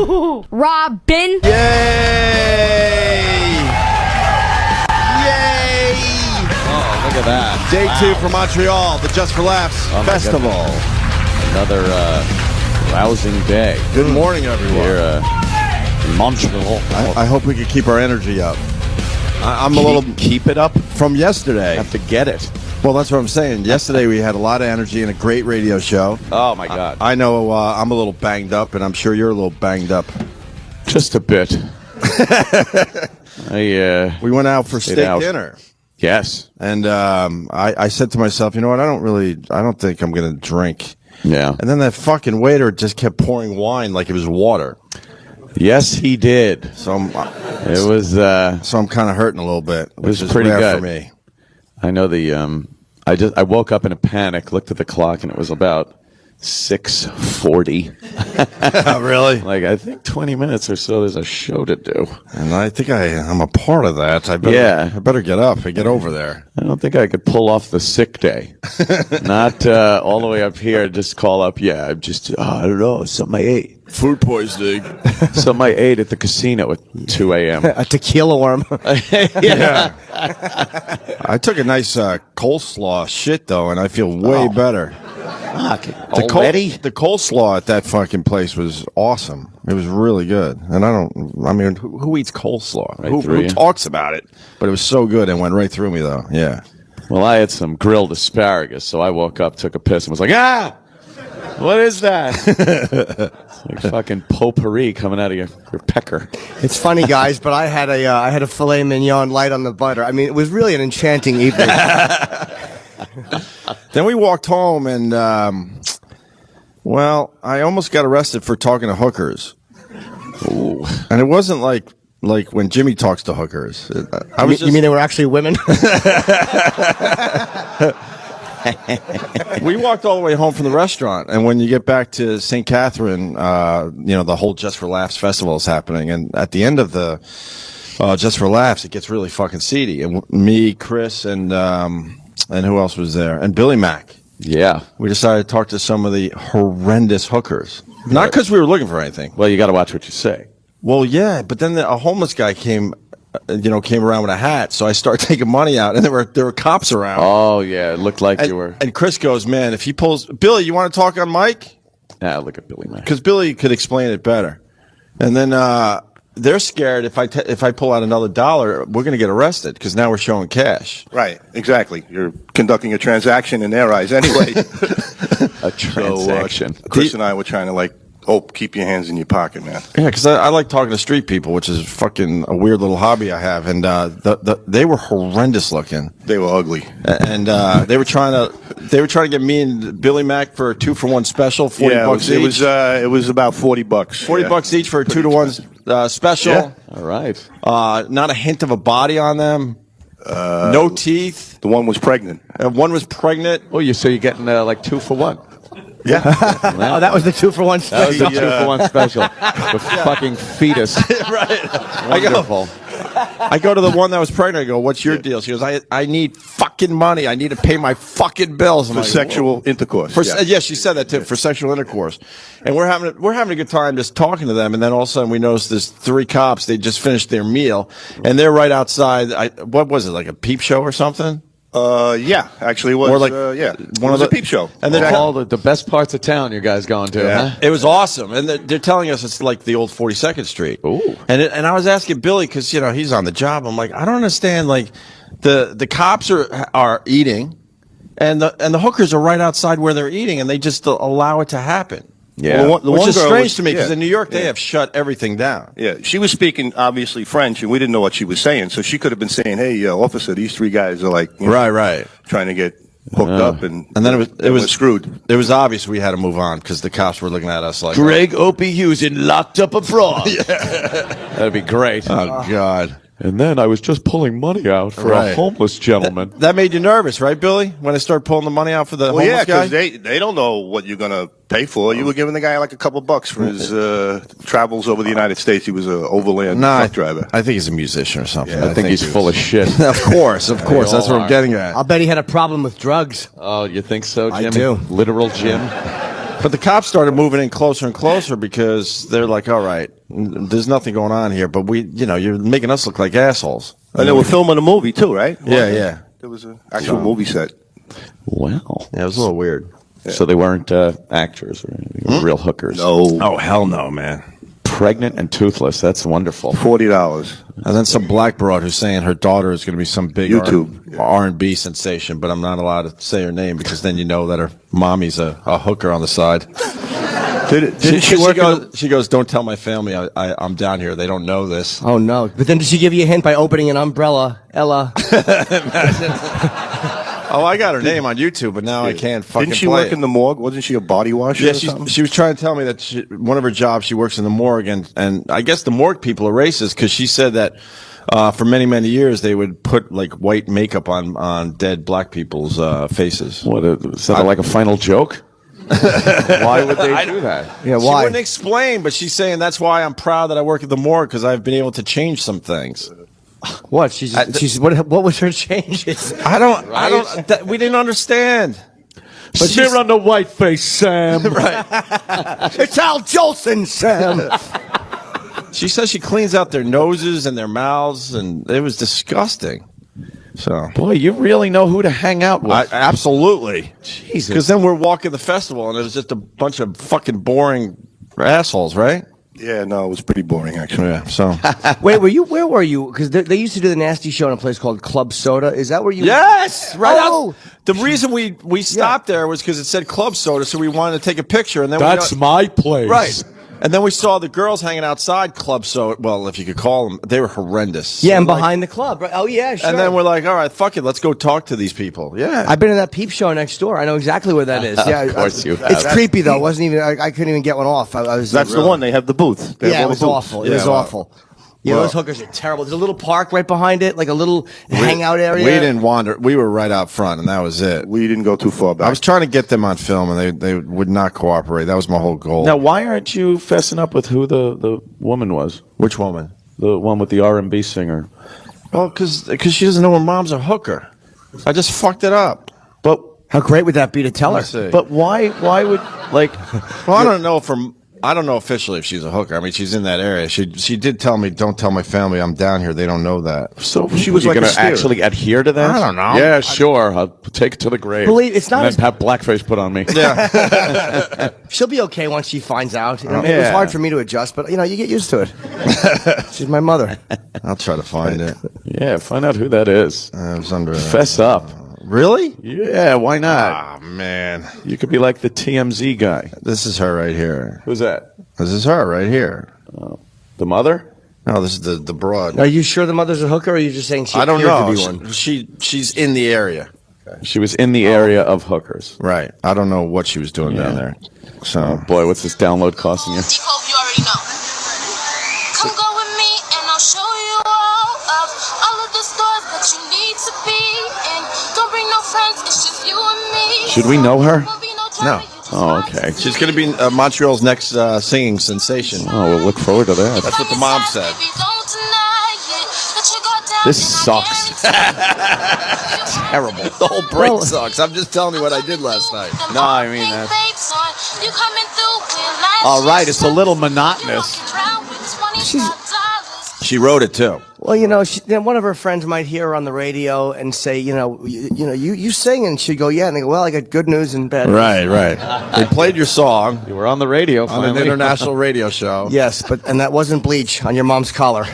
HooHooHooRobin. Yay! Yay! Oh, look at that. Day 2 from Montreal, the Just for Laughs Festival. Another rousing day. Good morning, everyone. Here in Montreal. I hope we can keep our energy up. I'm a little... Keep it up? From yesterday. Have to get it. Well, that's what I'm saying. Yesterday we had a lot of energy and a great radio show. Oh, my God. I know I'm a little banged up, and I'm sure you're a little banged up. Just a bit. We went out for steak dinner. Yes. And I said to myself, you know what, I don't think I'm going to drink. Yeah. And then that fucking waiter just kept pouring wine like it was water. Yes, he did. So I'm kind of hurting a little bit, which is pretty rare good for me. I know I woke up in a panic, looked at the clock, and it was about 6:40. Really? Like, I think 20 minutes or so, there's a show to do. And I think I'm a part of that. I better get up and get over there. I don't think I could pull off the sick day. Not all the way up here, just call up, I don't know, something I ate. Food poisoning. Something I ate at the casino at 2 a.m. A tequila worm. Yeah. I took a nice coleslaw shit, though, and I feel way better. Already? The coleslaw at that fucking place was awesome. It was really good. And who eats coleslaw? Who talks about it? But it was so good and went right through me, though. Yeah. Well, I had some grilled asparagus, so I woke up, took a piss, and was like, what is that? It's like fucking potpourri coming out of your pecker. It's funny, guys, but I had a filet mignon light on the butter. I mean, it was really an enchanting evening. Then we walked home, and I almost got arrested for talking to hookers. Ooh. And it wasn't like when Jimmy talks to hookers. You mean they were actually women? We walked all the way home from the restaurant, and when you get back to St. Catherine, the whole Just for Laughs festival is happening, and at the end of the Just for Laughs, it gets really fucking seedy. And me, Chris, and who else was there? And Billy Mack. Yeah. We decided to talk to some of the horrendous hookers. Not because we were looking for anything. Well, you got to watch what you say. Well, yeah, but then a homeless guy came around with a hat, so I started taking money out, and there were cops around. Oh, yeah, it looked like you were. And Chris goes, man, if he pulls... Billy, you want to talk on mic? Look at Billy Mack. Because Billy could explain it better. And then they're scared if I pull out another $1, we're going to get arrested, because now we're showing cash. Right, exactly. You're conducting a transaction in their eyes anyway. A transaction. So, Chris and I were trying to, keep your hands in your pocket, man. Yeah, because I like talking to street people, which is fucking a weird little hobby I have. And they were horrendous looking. They were ugly. And they were trying to get me and Billy Mack for a 2-for-1 special, $40 each. It was about $40. $40 each for a 2-to-1 special. Yeah. All right. Not a hint of a body on them. No teeth. The one was pregnant. One was pregnant. Oh, so you're getting 2 for 1. Yeah. Oh, that was the 2-for-1 special. That was the 2-for-1 special. The fucking fetus. Right. Wonderful. I go to the one that was pregnant. I go, what's your deal? She goes, I need fucking money. I need to pay my fucking bills. For sexual intercourse. Yeah, she said that too, for sexual intercourse. And we're having a good time just talking to them. And then all of a sudden we notice there's 3 cops. They just finished their meal. And they're right outside. What was it, like a peep show or something? Yeah, actually it was. One of the peep show. And then all the best parts of town you guys going to, huh? It was awesome. And they're telling us it's like the old 42nd Street. Ooh. And I was asking Billy, because, he's on the job. I'm like, I don't understand. Like, the cops are eating, and the hookers are right outside where they're eating, and they just allow it to happen. Yeah, which is strange to me, because in New York they have shut everything down. Yeah, she was speaking obviously French, and we didn't know what she was saying, so she could have been saying, "Hey, officer, these 3 guys are right, trying to get hooked up," and then it was screwed. It was obvious we had to move on because the cops were looking at us like Greg Opie Hewson locked up abroad. That'd be great. Oh God. And then I was just pulling money out for a homeless gentleman. That made you nervous, right, Billy? When I started pulling the money out for the homeless guy? because they don't know what you're going to pay for. You were giving the guy like a couple bucks for his travels over the United States. He was an overland truck driver. I think he's a musician or something. Yeah, I think he's full of shit. Of course. That's what I'm getting at. I'll bet he had a problem with drugs. Oh, you think so, Jim? I do. Literal Jim? But the cops started moving in closer and closer because they're like, all right, there's nothing going on here, but you're making us look like assholes. And they were filming a movie too, right? Yeah. There was an actual movie set. Well, Yeah, it was a little weird. so they weren't actors or anything, they were real hookers. No. Oh, hell no, man. Pregnant and toothless. That's wonderful. $40. And then some black broad who's saying her daughter is going to be some big YouTube. R&B sensation, but I'm not allowed to say her name because then you know that her mommy's a hooker on the side. Didn't she work? She goes, don't tell my family I'm down here. They don't know this. Oh no! But then did she give you a hint by opening an umbrella, Ella? Oh, I got her name on YouTube, but now I can't fucking Didn't she play work it. in the morgue? Wasn't she a body washer? Yeah, or something? she was trying to tell me that one of her jobs, she works in the morgue, and I guess the morgue people are racist because she said that for many, many years they would put like white makeup on dead black people's faces. What is that like a final joke? Why would they do that? Yeah, She why? wouldn't explain, but she's saying that's why I'm proud that I work at the morgue because I've been able to change some things. What? What was her changes? We didn't understand. Smear on the white face, Sam. It's Al Jolson, Sam. She says she cleans out their noses and their mouths, and it was disgusting. So, Boy, you really know who to hang out with. absolutely. Jesus. Because then we're walking the festival, and it was just a bunch of fucking boring assholes, right? Yeah, no, it was pretty boring actually. Yeah. So, Wait, where were you? Because they used to do the nasty show in a place called Club Soda. Is that where you? yes, right. Oh. The reason we stopped there was because it said Club Soda, so we wanted to take a picture, and then That's my place. right. And then we saw the girls hanging outside Club Soda. Well, if you could call them, they were horrendous. Yeah, and behind the club. Right? Oh yeah, sure. And then we're like, all right, fuck it, let's go talk to these people. Yeah. I've been in that peep show next door. I know exactly where that is. Yeah, Of course you have. It's creepy though. It wasn't even. I couldn't even get one off. I was. That's the one. They have the booth. They have Yeah, all it was the booths. awful. It was awful. Yeah, well- those hookers are terrible. There's a little park right behind it, like a little hangout area. We didn't wander. We were right out front, and that was it. We didn't go too far back. I was trying to get them on film, and they would not cooperate. That was my whole goal. Now, why aren't you fessing up with who the woman was? Which woman? The one with the R&B singer. Well, because she doesn't know her mom's a hooker. I just fucked it up. But How great would that be to tell her? Let's see. but why would like Well, I don't know officially if she's a hooker. I mean, she's in that area. She did tell me, don't tell my family I'm down here. They don't know that. so she was you like a going to spirit. actually adhere to that? I don't know. Yeah, sure. I'll take it to the grave. Believe- it's not and as- then have blackface put on me. Yeah. She'll be okay once she finds out. You know, It was Yeah. hard for me to adjust, but you get used to it. She's my mother. I'll try to find it. Yeah, find out who that is. It was under. Fess up. Really? Yeah, why not? Ah, man. You could be like the TMZ guy. This is her right here. Who's that? This is her right here. The mother? No, this is the broad. Are you sure the mother's a hooker, or are you just saying she I don't appeared know. to be one? She's in the area. She was in the area of hookers. Right. I don't know what she was doing down there. So, Boy, what's this download costing you? Hope you already know. Come go with me and I'll show you all of the stores that you need to be in. Don't bring no friends, it's just you and me. Should we know her? Won't be no No. drama, you just Oh, vibe. okay. she's going to be Montreal's next singing sensation. Oh, we'll look forward to that. That's what the mom said. Baby, don't deny it. Let your guard down This and I sucks. guarantee you- Terrible. The whole break sucks. I'm just telling you what I did last night. No, I mean that. You coming through with light All right, shades it's a little on. monotonous. You walking around with $25. She wrote it too. Well, then one of her friends might hear her on the radio and say, you sing, and she'd go, yeah, and they go, well, I got good news and bad news. Right. They played your song You were on the radio on an finally. international radio show. Yes, and that wasn't bleach on your mom's collar.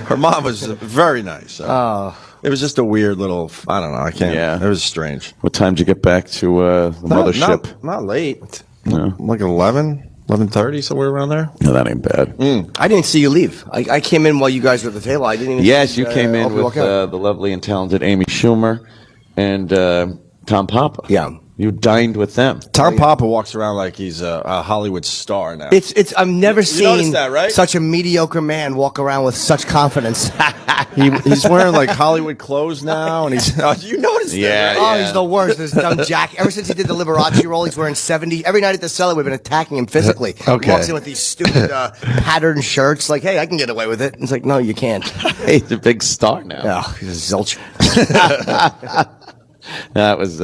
Her mom was very nice. So. It was just a weird little, I don't know, I can't. Yeah. It was strange. What time did you get back to the mothership? Not late. No. Like 11:30, somewhere around there. No, that ain't bad. I didn't see you leave. I came in while you guys were at the table. I didn't even Yes, see, you came in Opie with walk out. the lovely and talented Amy Schumer and Tom Papa. Yeah. You dined with them. Tom Papa walks around like he's a Hollywood star now. It's I've never noticed seen that, right? such a mediocre man walk around with such confidence. He's wearing like Hollywood clothes now, and he's. Oh, you noticed that? Yeah, right? Oh, he's the worst. This dumb jack. Ever since he did the Liberace role, he's wearing 70. Every night at the cellar, we've been attacking him physically. Okay. He walks in with these stupid patterned shirts. Like, hey, I can get away with it. It's like, no, you can't. He's a big star now. Oh, he's a zilch. That was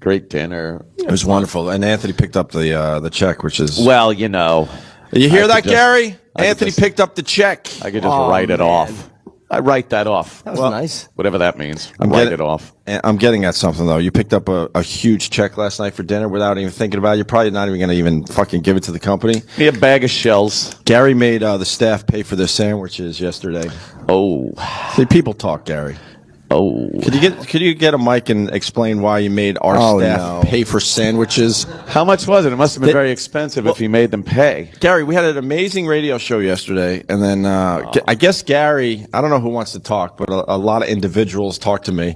Great dinner. It was wonderful. And Anthony picked up the check, which is... Well, you know. You hear that, Gary? Anthony picked up the check. I could just write it off. I write that off. That was nice. Whatever that means. Write it off. I'm getting at something, though. You picked up a huge check last night for dinner without even thinking about it. You're probably not even going to even fucking give it to the company. Me a bag of shells. Gary made the staff pay for their sandwiches yesterday. Oh. See, people talk, Gary. Oh. Could you get a mic and explain why you made our staff pay for sandwiches? How much was it? It must have been very expensive if he made them pay. Gary, we had an amazing radio show yesterday, and then I guess Gary, I don't know who wants to talk, but a lot of individuals talked to me.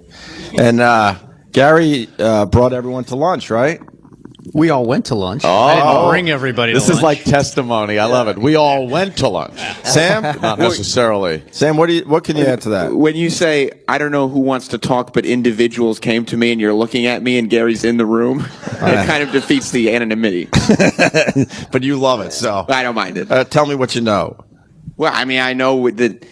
And Gary brought everyone to lunch, right? We all went to lunch. Oh. I didn't bring everybody to lunch. This is like testimony. I love it. We all went to lunch. Sam? Not necessarily. Sam, what can you add to that? When you say, I don't know who wants to talk, but individuals came to me and you're looking at me and Gary's in the room, it kind of defeats the anonymity. But you love it, so. I don't mind it. Tell me what you know. Well, I mean, I know with the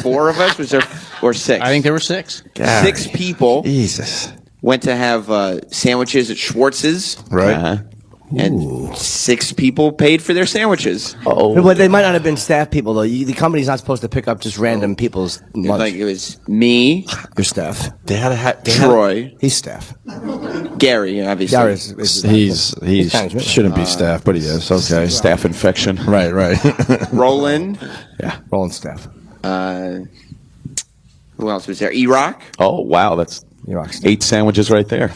4 of us, was there, or 6? I think there were 6. Gary. 6 people Jesus. went to have sandwiches at Schwartz's. Right. Uh-huh. And 6 people paid for their sandwiches. But they might not have been staff people, though. The company's not supposed to pick up just random people's lunch. Like it was me, Your staff. They had Troy, He's staff. Gary, obviously. Gary he management. shouldn't be staff, but he is. Okay. Staff infection. Right. Roland. Yeah, Roland staff. Who else was there? E-Rock. Oh, wow. That's E-Rock staff. 8 sandwiches right there.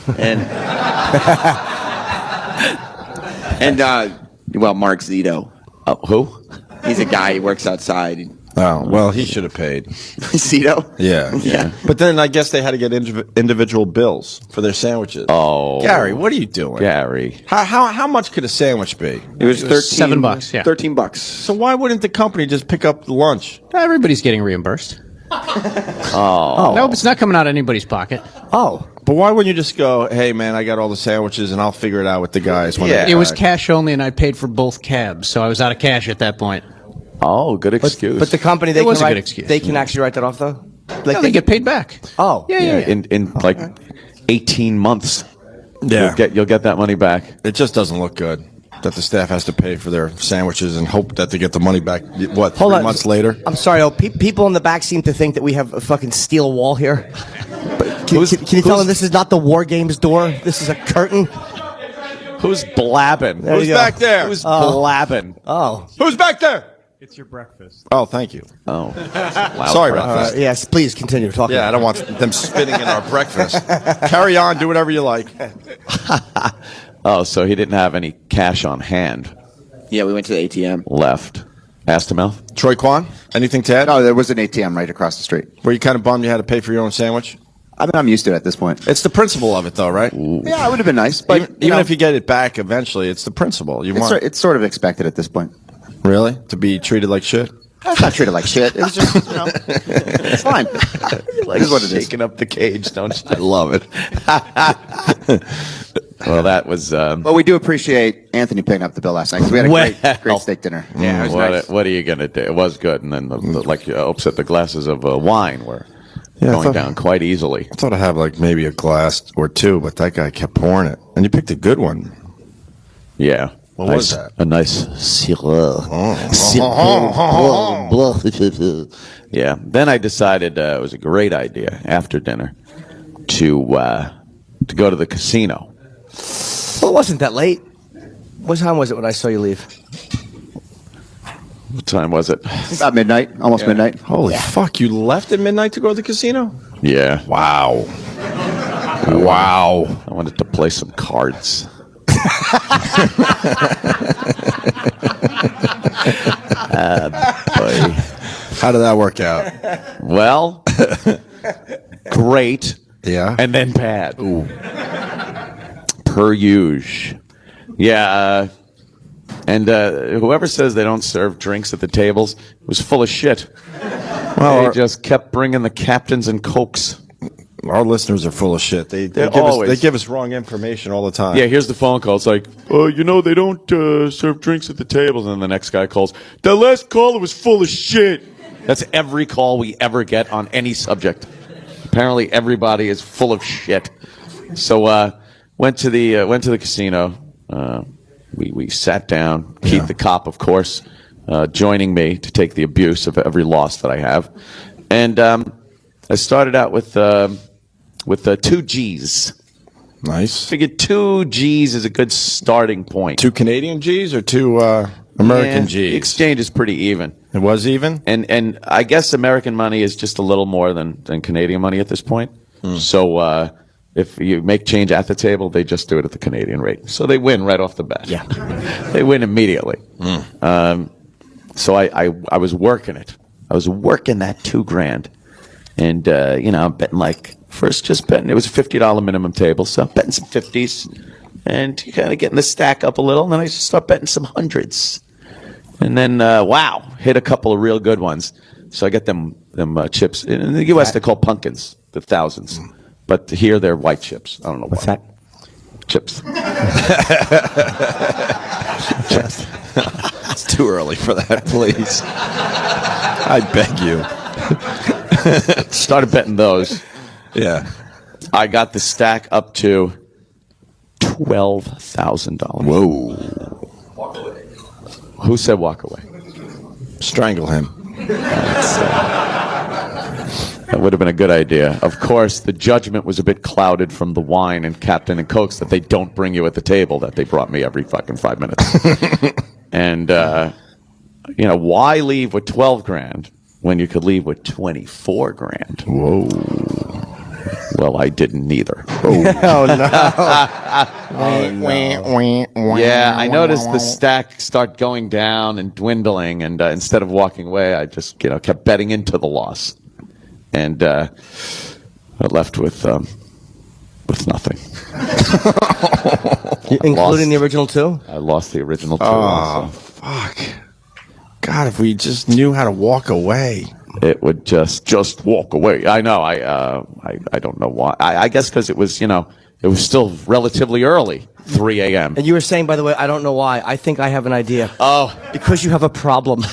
And well, Mark Zito. Who? He's a guy. He works outside. Oh, well, he should have paid. Zito. Yeah. But then I guess they had to get individual bills for their sandwiches. Oh. Gary, what are you doing? Gary. How much could a sandwich be? It was $7, yeah. $13. So why wouldn't the company just pick up the lunch? Everybody's getting reimbursed. Oh. Nope, it's not coming out of anybody's pocket. Oh. But why wouldn't you just go, hey, man, I got all the sandwiches, and I'll figure it out with the guys. When Yeah. they It was back." cash only, and I paid for both cabs, so I was out of cash at that point. Oh, good excuse. But the company, It they was can a good write, excuse. they can actually write that off, though? No, they get paid back. Oh. Yeah. in like 18 months, Yeah. you'll get that money back. It just doesn't look good that the staff has to pay for their sandwiches and hope that they get the money back, what, Hold 3 on. months later? I'm sorry, people in the back seem to think that we have a fucking steel wall here. But can you tell them this is not the War Games door? This is a curtain? Who's blabbing? There Who's you go. back there? Who's blabbing? Oh. Who's back there? It's your breakfast. Oh, thank you. Oh. Sorry about that. Yes, please continue talking. Yeah, I don't want them spitting in our breakfast. Carry on, do whatever you like. Oh, so he didn't have any cash on hand Yeah, we went to the ATM. left. Asked him out. Troy Kwan, anything to add? No, there was an ATM right across the street. Were you kind of bummed you had to pay for your own sandwich? I mean, I'm used to it at this point. It's the principle of it, though, right? Yeah, it would have been nice, but Even if you get it back eventually, it's the principle. it's sort of expected at this point. Really? To be treated like shit? It's not treated like shit. It was just, it's fine. Like It is what it is. shaking up the cage, don't you? I love it. Well, that was. But we do appreciate Anthony picking up the bill last night because we had a great steak dinner. Yeah, it was nice. What are you going to do? It was good. And then, like Ope said, the glasses of wine were going down quite easily. I thought I'd have like maybe a glass or two, but that guy kept pouring it. And you picked a good one. Yeah. What was that? A nice Syrah. Yeah. Then I decided it was a great idea after dinner to go to the casino. Well, it wasn't that late. What time was it when I saw you leave? What time was it? About midnight, almost midnight. Holy fuck, you left at midnight to go to the casino? Yeah. Wow. Wow. I wanted to play some cards. Boy. How did that work out? Well, great. Yeah. And then bad. Ooh. Per usual. Yeah. And whoever says they don't serve drinks at the tables was full of shit. Well, They just kept bringing the captains and cokes. our listeners are full of shit. They give us wrong information all the time. Yeah, here's the phone call. It's like, oh, they don't serve drinks at the tables. And then the next guy calls, the last caller was full of shit. That's every call we ever get on any subject. Apparently everybody is full of shit. So went to the casino. We sat down. Keith the cop, of course, joining me to take the abuse of every loss that I have. And I started out with 2 G's. Nice. Figured 2 G's is a good starting point. 2 Canadian G's or 2 American G's? The exchange is pretty even. It was even? And I guess American money is just a little more than Canadian money at this point. So if you make change at the table, they just do it at the Canadian rate. So they win right off the bat. Yeah. They win immediately. So I was working it. I was working that $2,000. And, I'm betting just betting. It was a $50 minimum table, so betting some 50s. And kind of getting the stack up a little. And then I just start betting some hundreds. And then, hit a couple of real good ones. So I get them chips. In the U.S., they're called pumpkins, the thousands. But here, they're white chips. I don't know what's why. that. Chips. It's too early for that, please. I beg you. Started betting those. Yeah. I got the stack up to $12,000. Whoa. Who said walk away? Strangle him. That would have been a good idea. Of course, the judgment was a bit clouded from the wine and Captain and Cokes that they don't bring you at the table that they brought me every fucking 5 minutes. And, why leave with $12,000 when you could leave with $24,000? Whoa. Well, I didn't either. Oh, no. Yeah, I noticed the stack start going down and dwindling, and instead of walking away, I just kept betting into the loss, and I left with nothing. Including the original 2? I lost the original 2. Oh, also. fuck. God, if we just knew how to walk away. It would just walk away. I know. I don't know why. I guess because it was, it was still relatively early, 3 a.m. And you were saying, by the way, I don't know why. I think I have an idea. Oh. Because you have a problem.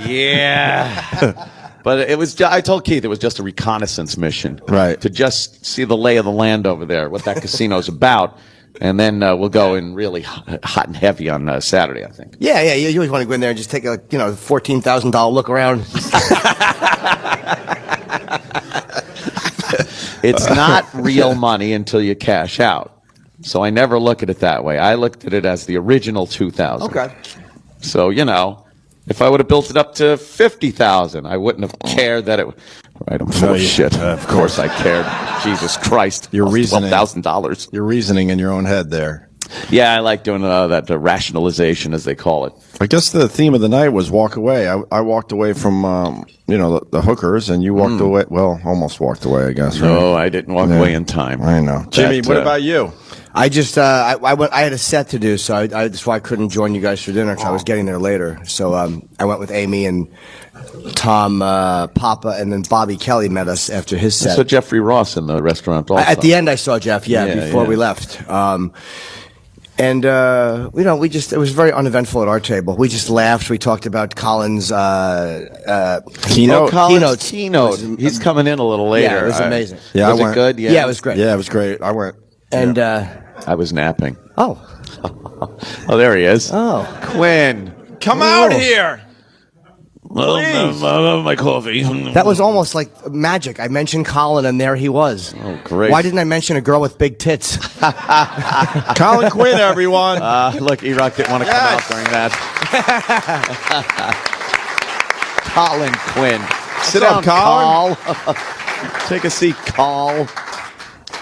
Yeah. But it was. I told Keith it was just a reconnaissance mission, right? To just see the lay of the land over there, what that casino's about, and then we'll go in really hot and heavy on Saturday, I think. Yeah. You always want to go in there and just take a $14,000 look around. It's not real money until you cash out, so I never look at it that way. I looked at it as the original 2,000. Okay. So if I would have built it up to 50,000, I wouldn't have cared that it. Right, I'm full of shit. Of course I cared. Jesus Christ, you're reasoning $12,000. You're reasoning in your own head there. Yeah, I like doing that rationalization, as they call it. I guess the theme of the night was walk away. I walked away from the hookers, and you walked away. Well, almost walked away, I guess. Right? No, I didn't walk away in time. I know, Jimmy. What about you? I just I had a set to do, so that's why I couldn't join you guys for dinner because I was getting there later. So I went with Amy and Tom, Papa, and then Bobby Kelly met us after his set. I saw Jeffrey Ross in the restaurant also. At the end, I saw Jeff. Before we left. And it was very uneventful at our table. We just laughed. We talked about Colin's keynote. He's coming in a little later. Yeah, it was amazing. Yeah, was it good? Yeah, it was great. Yeah, it was great. I went. And I was napping. Oh, there he is. Oh, Quinn, come out here. My coffee. That was almost like magic. I mentioned Colin, and there he was. Oh, great. Why didn't I mention a girl with big tits? Colin Quinn, everyone. Look, E-Rock didn't want to come out during that. Colin Quinn. Sit down, Colin. Take a seat, Carl.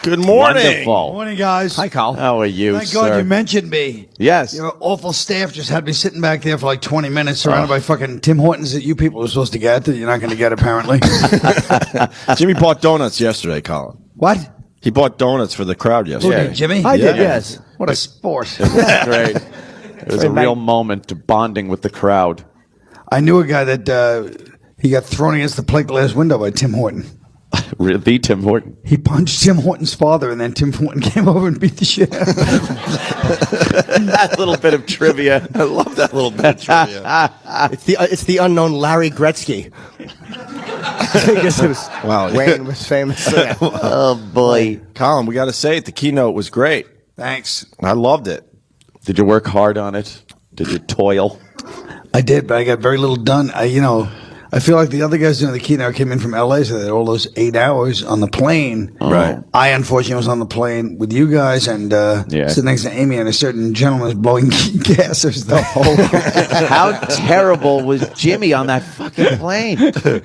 Good morning. Wonderful. Morning, guys. Hi, Carl. How are you, Thank sir? God you mentioned me. Yes. Your awful staff just had me sitting back there for like 20 minutes surrounded by fucking Tim Hortons that you people were supposed to get that you're not going to get, apparently. Jimmy bought donuts yesterday, Colin. What? He bought donuts for the crowd Who yesterday. did, Jimmy? I did, yes. What a sport. It was great. It was a real moment to bonding with the crowd. I knew a guy that he got thrown against the plate glass window by Tim Horton. The Tim Horton. He punched Tim Horton's father, and then Tim Horton came over and beat the shit out of him. That little bit of trivia. I love that little bit of trivia. It's the unknown Larry Gretzky. Because it was Wow. Wayne was famous. Oh boy. Colin, we got to say it. The keynote was great. Thanks. I loved it. Did you work hard on it? Did you toil? I did, but I got very little done. I feel like the other guys doing the keynote came in from L.A., so they had all those 8 hours on the plane. Right. I, unfortunately, was on the plane with you guys and sitting next to Amy, and a certain gentleman was blowing gassers the whole How terrible was Jimmy on that fucking plane? It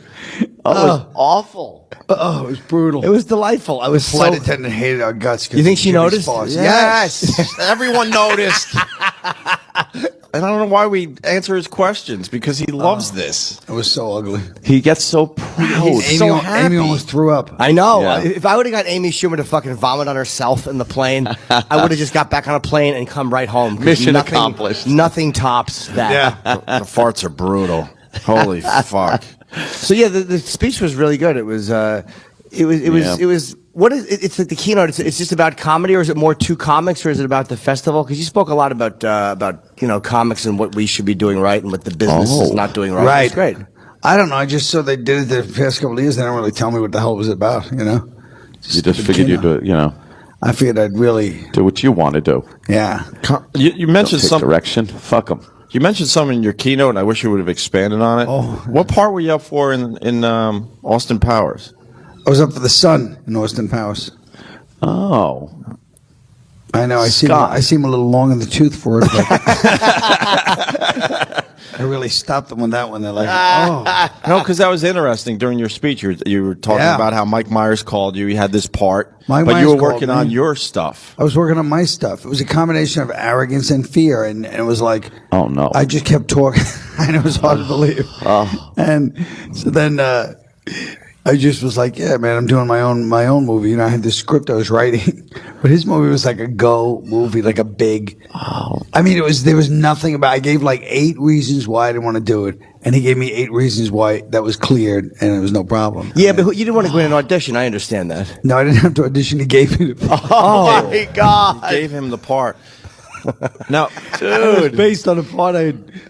was awful. Oh, it was brutal. It was delightful. I was Flight so. attendant hated our guts. You think she noticed? Yes. Everyone noticed. And I don't know why we answer his questions, because he loves this. It was so ugly. He gets so proud. Amy almost threw up. I know. Yeah. If I would have got Amy Schumer to fucking vomit on herself in the plane, I would have just got back on a plane and come right home. 'Cause Mission accomplished. Nothing tops that. Yeah. The farts are brutal. Holy fuck. So yeah, the speech was really good. It was. What is it? It's like the keynote. It's just about comedy, or is it more two comics, or is it about the festival? Because you spoke a lot about comics and what we should be doing right and what the business is not doing right. Right. It's great. I don't know. I just saw they did it the past couple of years. They don't really tell me what the hell it was about, You just figured you'd do it, I figured I'd really, do what you want to do. yeah. You mentioned Take something. direction. Fuck them. You mentioned something in your keynote, and I wish you would have expanded on it. Oh. What part were you up for in Austin Powers? I was up for the Sun in Austin Powers. Oh. I know. I Scott. seem a little long in the tooth for it, but I really stopped them on that one. They're like, oh. No, because that was interesting during your speech. You were talking Yeah. about how Mike Myers called you. You had this part, Mike but Myers you were called working me. on your stuff. I was working on my stuff. It was a combination of arrogance and fear, and it was like, Oh, no. I just kept talking, and it was hard to believe. Oh. And so then I just was like, yeah, man, I'm doing my own movie. I had this script I was writing, but his movie was like a go movie, like a big. Oh. I mean, there was nothing about. I gave like 8 reasons why I didn't want to do it, and he gave me 8 reasons why that was cleared, and it was no problem. Yeah, but you didn't want to go in an audition. I understand that. No, I didn't have to audition. He gave me the. Oh, my God. You gave him the part. Now, It was based on a part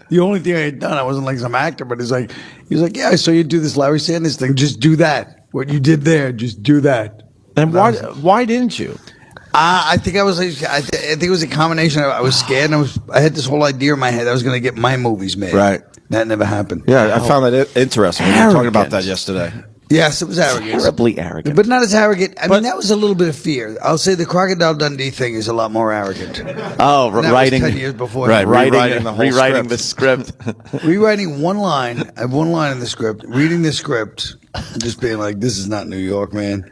the only thing I had done. I wasn't like some actor, but he was like, yeah, I saw you do this Larry Sanders thing. Just do that. What you did there, just do that. and why didn't you? I think I was. I think it was a combination. I was scared, and I had this whole idea in my head. I was going to get my movies made. Right. That never happened. Yeah, I found that interesting. We were talking about Arrogant. that yesterday. Yes, it was arrogant. Terribly arrogant. But not as arrogant. I mean, that was a little bit of fear. I'll say the Crocodile Dundee thing is a lot more arrogant. Oh, And that writing. was 10 years before. Right, Rewriting rewriting the whole the script. Rewriting one line. I have one line in the script. Reading the script, and just being like, "This is not New York, man."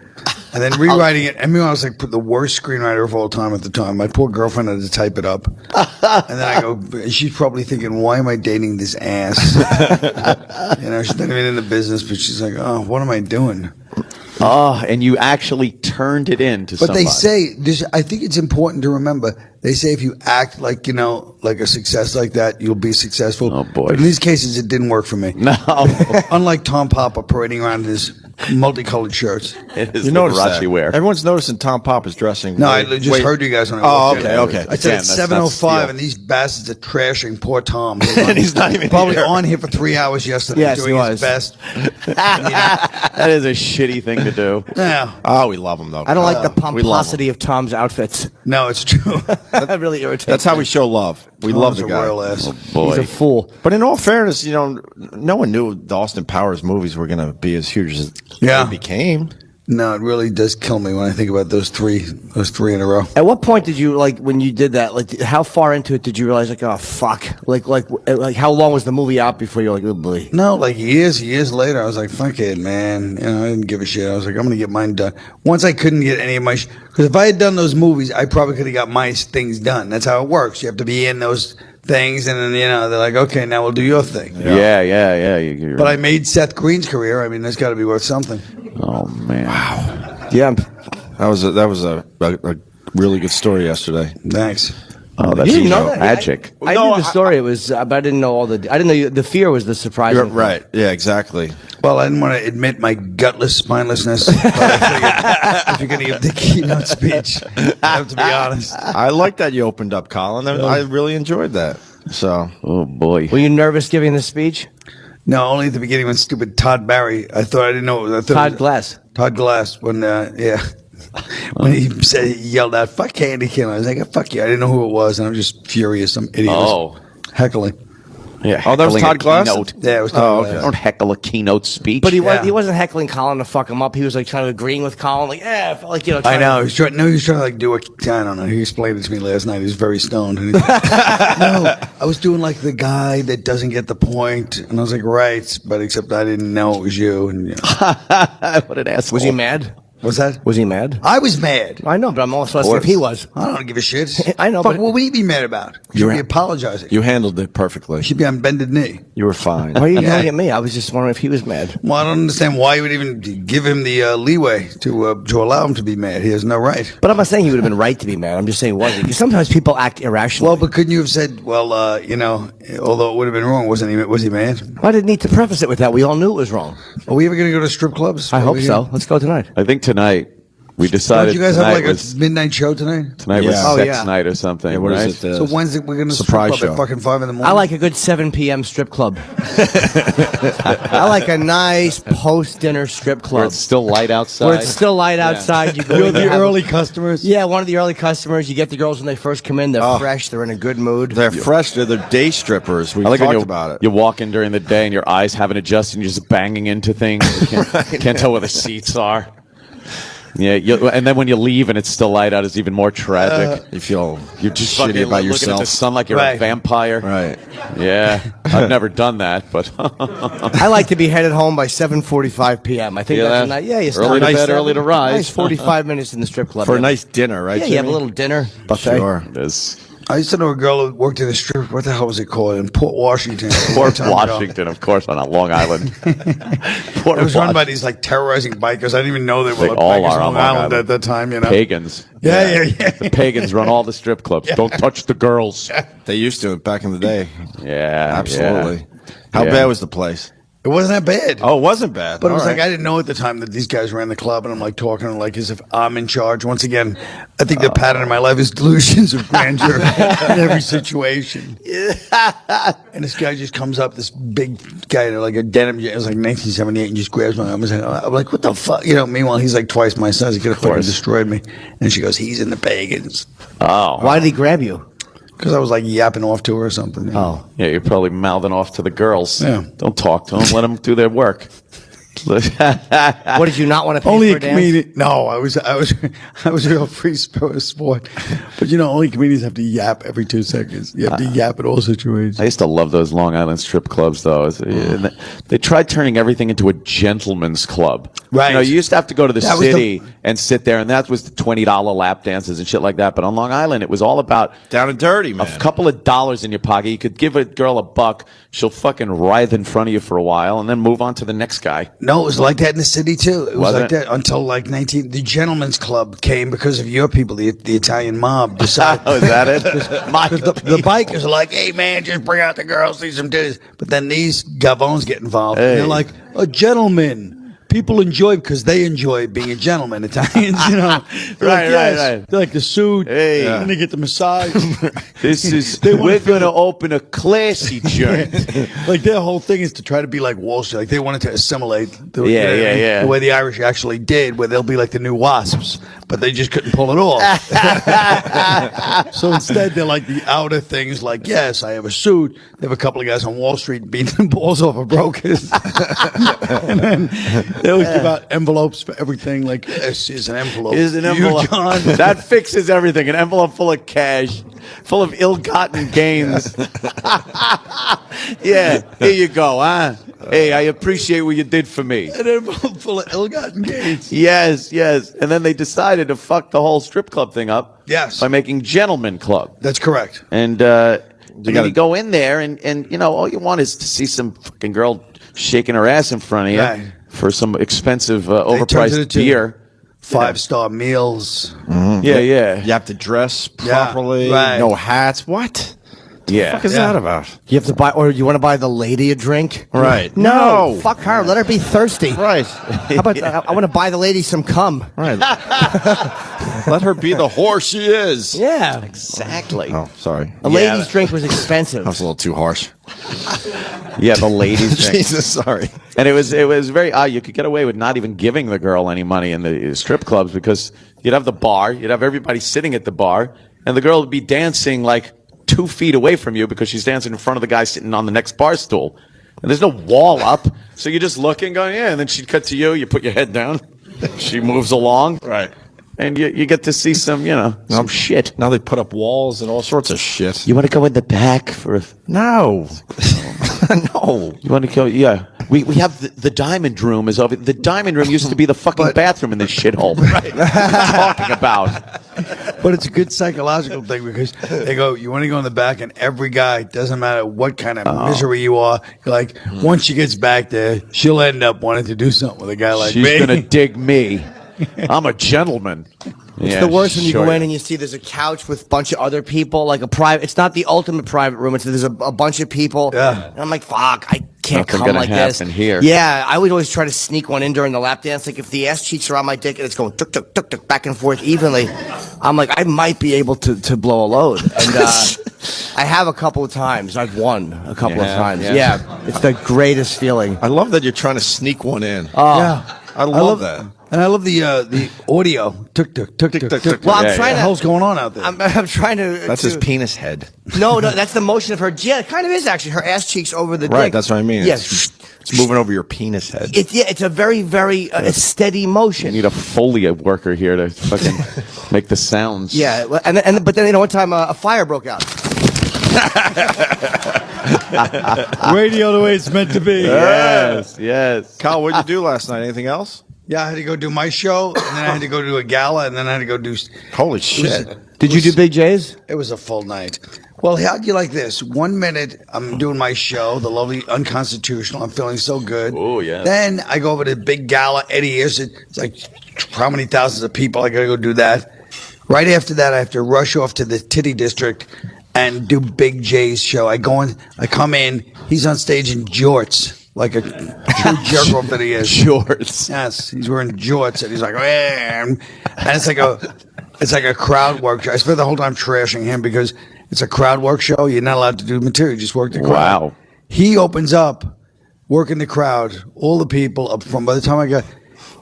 And then rewriting it. I mean, I was like the worst screenwriter of all time at the time. My poor girlfriend had to type it up. And then I go, she's probably thinking, why am I dating this ass? She's not even in the business, but she's like, oh, what am I doing? Oh, and you actually turned it in to But somebody. they say, I think it's important to remember, they say if you act like, like a success like that, you'll be successful. Oh, boy. But in these cases, it didn't work for me. No. Unlike Tom Papa parading around in his multicolored shirts. It is You the noticed Liberace that. wear. Everyone's noticing Tom Papa's dressing. No, I way- just way- heard you guys when I Oh, walked in. okay, okay. I said Again, it's that's not 7:05, steel. and these bastards are trashing poor Tom. And he's not even probably here. on here for 3 hours yesterday, Yes, doing he his was. best. That is a shitty thing to do. Yeah. Oh, we love him though. I don't like the We love pomposity of Tom's outfits. No, it's true. That really irritates That's how me. we show love. We love Tom's the a guy. royal ass. Boy. He's a fool. But in all fairness, no one knew the Austin Powers movies were going to be as huge as Yeah. they became. No, it really does kill me when I think about those three in a row. At what point did you when you did that? Like, how far into it did you realize oh fuck? Like how long was the movie out before you were like, oh boy? No, like years later, I was like, fuck it, man. I didn't give a shit. I was like, I'm going to get mine done. Once I couldn't get any of my because if I had done those movies, I probably could have got my things done. That's how it works. You have to be in those things, and then, they're like, okay, now we'll do your thing. Yeah. You're- But I made Seth Green's career. I mean, that's got to be worth something. Oh, man. Yeah. That was a really good story yesterday. Thanks. Oh, that's You didn't know that? magic. I knew the story. It was, but I didn't know all the. I didn't know the fear was the surprising. You're thing. right. Yeah, exactly. Well, I didn't want to admit my gutless spinelessness. But I figured if you're going to give the keynote speech, I have to be honest. I like that you opened up, Colin. I really enjoyed that. So Oh, boy. Were you nervous giving the speech? No, only at the beginning when stupid Todd Barry. I didn't know. I thought Todd Glass. Todd Glass. When when he yelled out "fuck Candy King," I was like, "Fuck you!" I didn't know who it was, and I'm just furious. Some idiot was heckling. Yeah. Oh, that was Todd Glass? Yeah, it was Todd Glass. Okay. Don't heckle a keynote speech. But he wasn't heckling Colin to fuck him up. He was like trying to agreeing with Colin. Like, yeah, I felt like, I know. He was trying to like do a. I don't know. He explained it to me last night. He was very stoned. And no, I was doing like the guy that doesn't get the point, and I was like, right, but except I didn't know it was you. And what an asshole. Was he mad? What's that? Was he mad? I was mad. I know, but I'm also asking if he was. I don't give a shit. I know, Fuck, but what would he be mad about? He should be apologizing. You handled it perfectly. He should be on bended knee. You were fine. Why are you yelling at me? I was just wondering if he was mad. Well, I don't understand why you would even give him the leeway to allow him to be mad. He has no right. But I'm not saying he would have been right to be mad. I'm just saying he wasn't. Because sometimes people act irrationally. Well, but couldn't you have said, well, although it would have been wrong, was he mad? I didn't need to preface it with that. We all knew it was wrong. Are we ever going to go to strip clubs? I hope so. Let's go tonight. I think tonight we decided. Don't you guys have like was, a midnight show tonight? Tonight was sex night or something. Yeah, what right? is it? So Wednesday we're going to surprise strip club show. at fucking 5 in the morning. I like a good 7 p.m. strip club. I like a nice post-dinner strip club. Where it's still light outside. Where it's still light outside. You go You're in, the you have early customers. Yeah, one of the early customers. You get the girls when they first come in. They're fresh. They're in a good mood. They're fresh. They're the day strippers. We when talked about it. You walk in during the day and your eyes haven't adjusted and you're just banging into things. You can't tell where the seats are. Yeah, and then when you leave and it's still light out, it's even more tragic. You feel you're just shitty about looking yourself. at the sun like you're a vampire. Right. Yeah, I've never done that, but I like to be headed home by 7:45 p.m. I think that's a nice. Yeah, you start early to nice bed, early to rise. Nice 45 minutes in the strip club For a nice dinner, right? Yeah, you have a little dinner buffet. Sure. It is. I used to know a girl who worked at a strip. What the hell was it called? In Port Washington. Port Washington, of course, on Long Island. It was run by these like terrorizing bikers. I didn't even know they were like all bikers are on on Long Long Island at that time. You know, Pagans. Yeah. The pagans run all the strip clubs. Don't touch the girls. They used to back in the day. Yeah, Absolutely. How Yeah. bad was the place? It wasn't that bad. Oh, it wasn't bad. But it was All like right. I didn't know at the time that these guys ran the club, and I'm like talking like as if I'm in charge. Once again, I think the pattern in my life is delusions of grandeur in every situation. And this guy just comes up, this big guy, like a denim. It was like 1978, and just grabs my arm and says, "I'm like, what the fuck?" You know. Meanwhile, he's like twice my size. He could have fucking destroyed me. And she goes, "He's in the pagans." Oh. Why did he grab you? Because I was like yapping off to her or something. Oh. Yeah, you're probably mouthing off to the girls. Yeah. Don't talk to them. Let them do their work. What did you not want to pay Only for a a dance? comedian. No, I was a real free sport. But you know, only comedians have to yap every 2 seconds. You have to yap at all situations. I used to love those Long Island strip clubs, though. They tried turning everything into a gentleman's club. Right. You know, you used to have to go to the That was city and sit there, and that was the $20 lap dances and shit like that. But on Long Island, it was all about Down and dirty, man. a couple of dollars in your pocket. You could give a girl $1. She'll fucking writhe in front of you for a while and then move on to the next guy. No, it was like that in the city too. It was Wasn't like it? that until like the Gentlemen's Club came because of your people, the Italian mob decided. Oh, is that it? Because the bikers are like, "Hey man, just bring out the girls, see some titties." But then these gavones get involved. And they're like, "A gentleman." People enjoy because they enjoy being a gentleman. Italians, you know, They're like, Right. They like the suit, Hey. and they get the massage. This is, They wanna we're feel- going to open a classy joint. Like their whole thing is to try to be like Wall Street. Like they wanted to assimilate the, Yeah. the way the Irish actually did, where they'll be like the new wasps, but they just couldn't pull it off. So instead, they're like the outer things. Like, yes, I have a suit. They have a couple of guys on Wall Street beating the balls off of brokers, and then they always give out envelopes for everything. Like, yes, here's an envelope. Here's an You, envelope. John. That fixes everything. An envelope full of cash, full of ill-gotten gains. Yeah, here you go, huh? Hey, I appreciate what you did for me. An envelope full of ill-gotten gains. Yes. And then they decided to fuck the whole strip club thing up. Yes. By making Gentleman Club. That's correct. And you go in there and you know, all you want is to see some fucking girl shaking her ass in front of you Right. for some expensive turned it overpriced into beer. 5-star meals. Yeah. You have to dress properly. right. No hats. What? Yeah. What the fuck is that about? You have to buy, or you want to buy the lady a drink? Right. No, fuck her. Let her be thirsty. Right. How about I want to buy the lady some cum? Right. Let her be the whore she is. Yeah, Exactly. Oh, sorry. a lady's drink was expensive. That was a little too harsh. Yeah, the ladies drink. Jesus, sorry. And it was very odd. You could get away with not even giving the girl any money in the strip clubs because you'd have the bar, you'd have everybody sitting at the bar, and the girl would be dancing like 2 feet away from you because she's dancing in front of the guy sitting on the next bar stool. And there's no wall up, so you're just looking, going, yeah, and then she'd cut to you, you put your head down, she moves along. Right. And you get to see some, some shit. Now they put up walls and all sorts of shit. You want to go in the back for a... No. No. You want to go... Yeah. We have the diamond room is over... The diamond room used to be the fucking bathroom in this shithole. Right. What are you talking about? But it's a good psychological thing because they go, you want to go in the back, and every guy, doesn't matter what kind of misery you are, you're like, once she gets back there, she'll end up wanting to do something with a guy like me. She's going to dig me. I'm a gentleman. It's the worst when you go in and you see there's a couch with a bunch of other people, like a private. It's not the ultimate private room. There's a bunch of people. Yeah. And I'm like, fuck, I can't Nothing come gonna like this. happen here. Yeah, I would always try to sneak one in during the lap dance. Like if the ass cheeks are on my dick and it's going tuk tuk tuk tuk back and forth evenly, I'm like, I might be able to blow a load. And I have a couple of times. I've won a couple of times. Yeah, it's the greatest feeling. I love that you're trying to sneak one in. Yeah. I love that. And I love the audio. Tuk tuk tuk tuk tuk. Well, I'm trying What the to. hell's going on out there? I'm trying to. That's his penis head. No, that's the motion of her. Yeah, it kind of is actually. Her ass cheeks over the Right, dick. that's what I mean. Yes. It's moving over your penis head. It's a very, very steady motion. You need a Foley worker here to fucking make the sounds. Yeah, but then one time a fire broke out. Radio the way it's meant to be. Yes. Kyle, what did you do last night? Anything else? Yeah, I had to go do my show, and then I had to go do a gala, and then I had to go do... Holy shit. Did you do Big J's? It was a full night. Well, how'd you like this? 1 minute, I'm doing my show, the lovely Unconstitutional. I'm feeling so good. Oh, yeah. Then I go over to the big gala. Eddie Izzard. It's like how many thousands of people. I got to go do that. Right after that, I have to rush off to the Titty District and do Big J's show. I come in. He's on stage in jorts. Like a true jerk off that he is. Jorts. Yes, he's wearing jorts, and he's like, and it's like a crowd work show. I spent the whole time trashing him because it's a crowd work show. You're not allowed to do material. You just work the crowd. Wow. He opens up, working the crowd, all the people up front. By the time I got,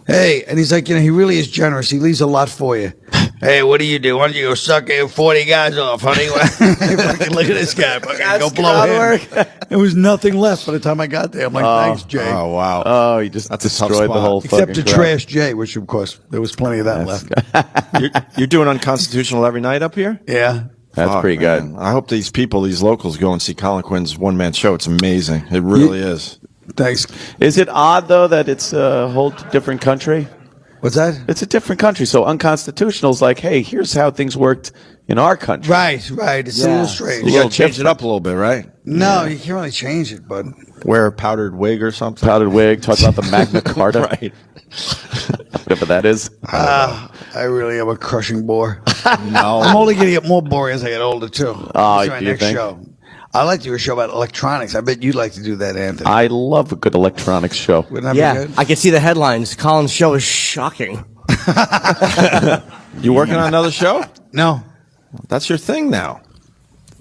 hey, and he's like, he really is generous. He leaves a lot for you. Hey, what do you do? Why don't you go suck 40 guys off, honey? Fucking look at this guy. Fucking go blow him. There was nothing left by the time I got there. I'm like, thanks, Jay. Oh, wow. Oh, you just destroyed the whole fucking Except to crowd. trash Jay, which of course there was plenty of that left. You're doing Unconstitutional every night up here? Yeah. That's Fuck, pretty man. good. I hope these locals go and see Colin Quinn's one-man show. It's amazing. It really is. Thanks. Is it odd, though, that it's a whole different country? What's that? It's a different country. So Unconstitutional is like, hey, here's how things worked in our country. Right. It's a little strange. You got to change it up a little bit, right? No, you can't really change it, but Wear a powdered wig or something. Powdered wig, talk about the Magna Carta. Right. Whatever that is. I really am a crushing bore. No. I'm only going to get more boring as I get older, too. Oh, That's my do you next think? show. I like to do a show about electronics. I bet you'd like to do that, Anthony. I love a good electronics show. Wouldn't that be Yeah, good? I can see the headlines. Colin's show is shocking. You working on another show? No. That's your thing now.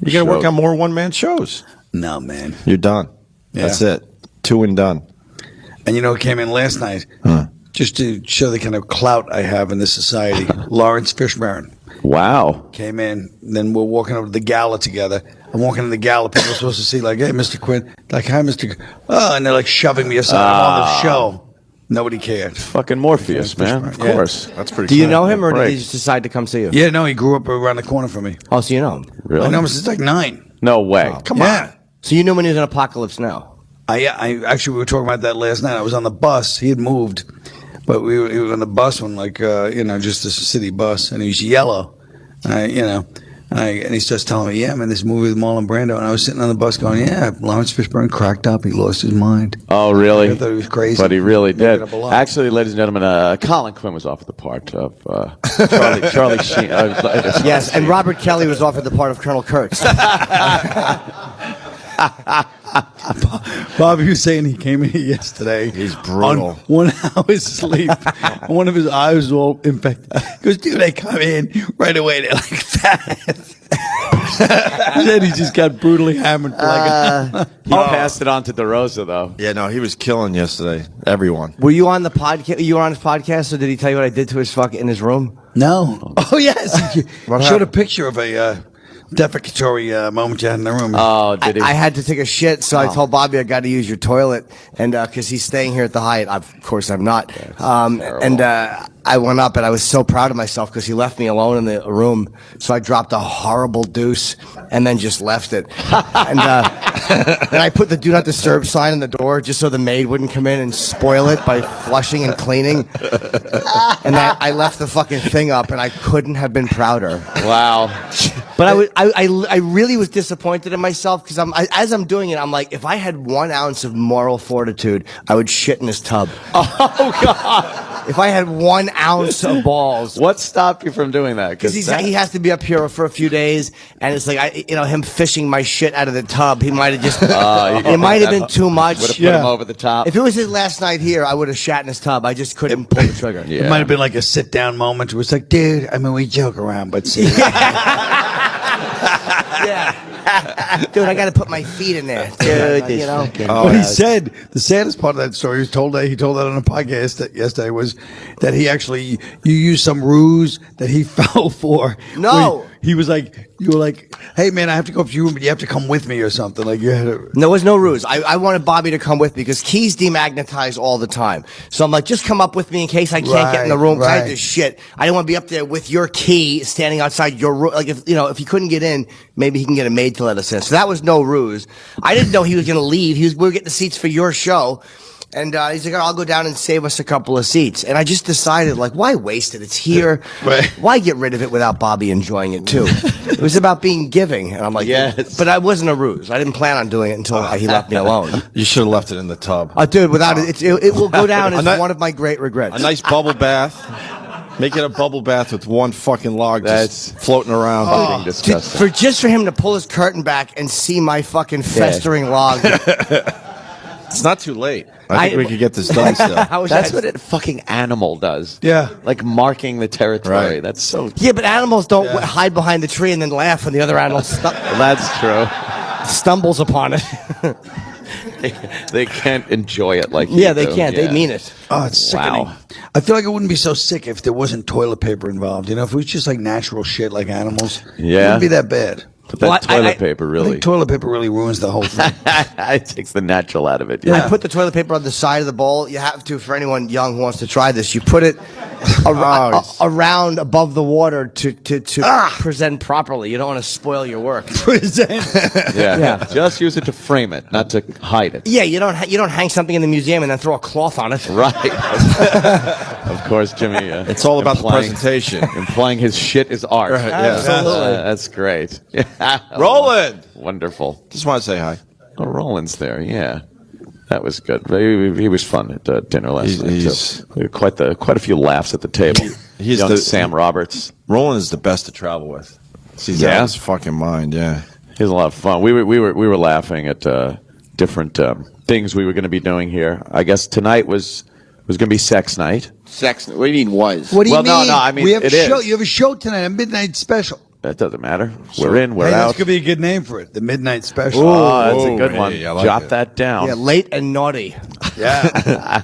You got to work on more one-man shows. No, man. You're done. Yeah. That's it. 2 and done. And you know who came in last night? Just to show the kind of clout I have in this society. Lawrence Fishburne Wow. came in. Then we're walking over to the gala together. I'm walking to the gala. People are supposed to see, like, hey, Mr. Quinn. Like, hi, Mr. Oh, and they're like shoving me aside. I'm on the show. Nobody cared. Fucking Morpheus, man. Of Yeah. course. That's pretty Do you cool. know him, or did Right. he just decide to come see you? Yeah, no, he grew up around the corner from me. Oh, so you know him. Really? I know him since like 9. No way. Come Yeah. on. So you knew when he was in Apocalypse Now. I actually, we were talking about that last night. I was on the bus. He had moved, but we were on the bus when, like, just a city bus, and he was yellow. And And he starts telling me, yeah, man, this movie with Marlon Brando. And I was sitting on the bus going, yeah, Lawrence Fishburne cracked up. He lost his mind. Oh, really? I thought he was crazy. But he really Made it did. up a lot. Actually, ladies and gentlemen, Colin Quinn was offered the part of Charlie Sheen. Yes, and Robert Kelly was offered the part of Colonel Kurtz. Bobby was saying he came in here yesterday. He's brutal. On 1 hour's sleep. One of his eyes was all infected. He goes, dude, I come in right away. They're like that. He said he just got brutally hammered for like He passed it on to DeRosa, though. Yeah, no, he was killing yesterday. Everyone. Were you on the podcast? You were on his podcast, or did he tell you what I did to his in his room? No. Oh, yes. What Showed happened? a picture of a defecatory moment you had in the room. Oh, did he? I had to take a shit, so I told Bobby I got to use your toilet, and because he's staying here at the Hyatt. Of course, I'm not. And I went up, and I was so proud of myself because he left me alone in the room. So I dropped a horrible deuce, and then just left it. And I put the "Do Not Disturb" sign on the door just so the maid wouldn't come in and spoil it by flushing and cleaning. And I left the fucking thing up, and I couldn't have been prouder. Wow. But I really was disappointed in myself because as I'm doing it, I'm like, if I had 1 ounce of moral fortitude, I would shit in his tub. Oh, God. If I had 1 ounce of balls. What stopped you from doing that? Because he has to be up here for a few days, and it's like him fishing my shit out of the tub. He might have just. It might have been too much. Would have put him over the top. If it was his last night here, I would have shat in his tub. I just couldn't pull the trigger. It might have been like a sit-down moment where it's like, dude, I mean, we joke around, but see. Yeah. Dude, I got to put my feet in there. Dude, you know. What he said, the saddest part of that story, he told that on a podcast yesterday, was that he actually, you used some ruse that he fell for. No. He was like, you were like, hey man, I have to go up to your room, but you have to come with me or something. Like you had to. No, there was no ruse. I wanted Bobby to come with me because keys demagnetize all the time. So I'm like, just come up with me in case I can't get in the room. I had this shit. I didn't want to be up there with your key standing outside your room. Like if he couldn't get in, maybe he can get a maid to let us in. So that was no ruse. I didn't know he was going to leave. We were getting the seats for your show. And he's like, I'll go down and save us a couple of seats. And I just decided, like, why waste it? It's here. Right. Why get rid of it without Bobby enjoying it, too? It was about being giving. And I'm like, yes. But I wasn't a ruse. I didn't plan on doing it until he left me alone. You should have left it in the tub. Dude, without it, it will go down as one of my great regrets. A nice bubble bath. Make it a bubble bath with one fucking log just floating around. Fucking disgusting. Just for him to pull his curtain back and see my fucking festering log. It's not too late. I think we could get this done still. That's what a fucking animal does. Yeah. Like marking the territory. Right. That's so. Yeah, but animals don't hide behind the tree and then laugh when the other animal That's true. stumbles upon it. They can't enjoy it like Yeah, you they do. can't. They mean it. Oh, it's sickening. Wow. I feel like it wouldn't be so sick if there wasn't toilet paper involved. You know, if it was just like natural shit like animals, it Yeah. wouldn't be that bad. But that toilet paper I really think toilet paper really ruins the whole thing. it takes the natural out of it. I put the toilet paper on the side of the bowl. You have to, for anyone young who wants to try this, you put it around above the water to present properly. You don't want to spoil your work. Yeah. Just use it to frame it, not to hide it. Yeah, you don't hang something in the museum and then throw a cloth on it. Right. Of course, Jimmy. It's all about the presentation. Implying his shit is art. Right, yeah. Absolutely. That's great. Roland! Wonderful. Just want to say hi. Oh, Roland's there. Yeah. That was good. He was fun at dinner last night. Too. We had quite a few laughs at the table. He's Young the Sam Roberts. Roland is the best to travel with. He's out of his fucking mind. Yeah. He was a lot of fun. We were laughing at different things we were going to be doing here. I guess tonight was going to be sex night. Sex. What do you mean was? What do you mean? No. I mean, we have it a show. is. You have a show tonight, a midnight special. That doesn't matter. We're in. We're Hey, out. that's gonna be a good name for it. The midnight special. Oh, that's a good hey, one. I like Jot it. that down. Yeah, late and naughty. Yeah.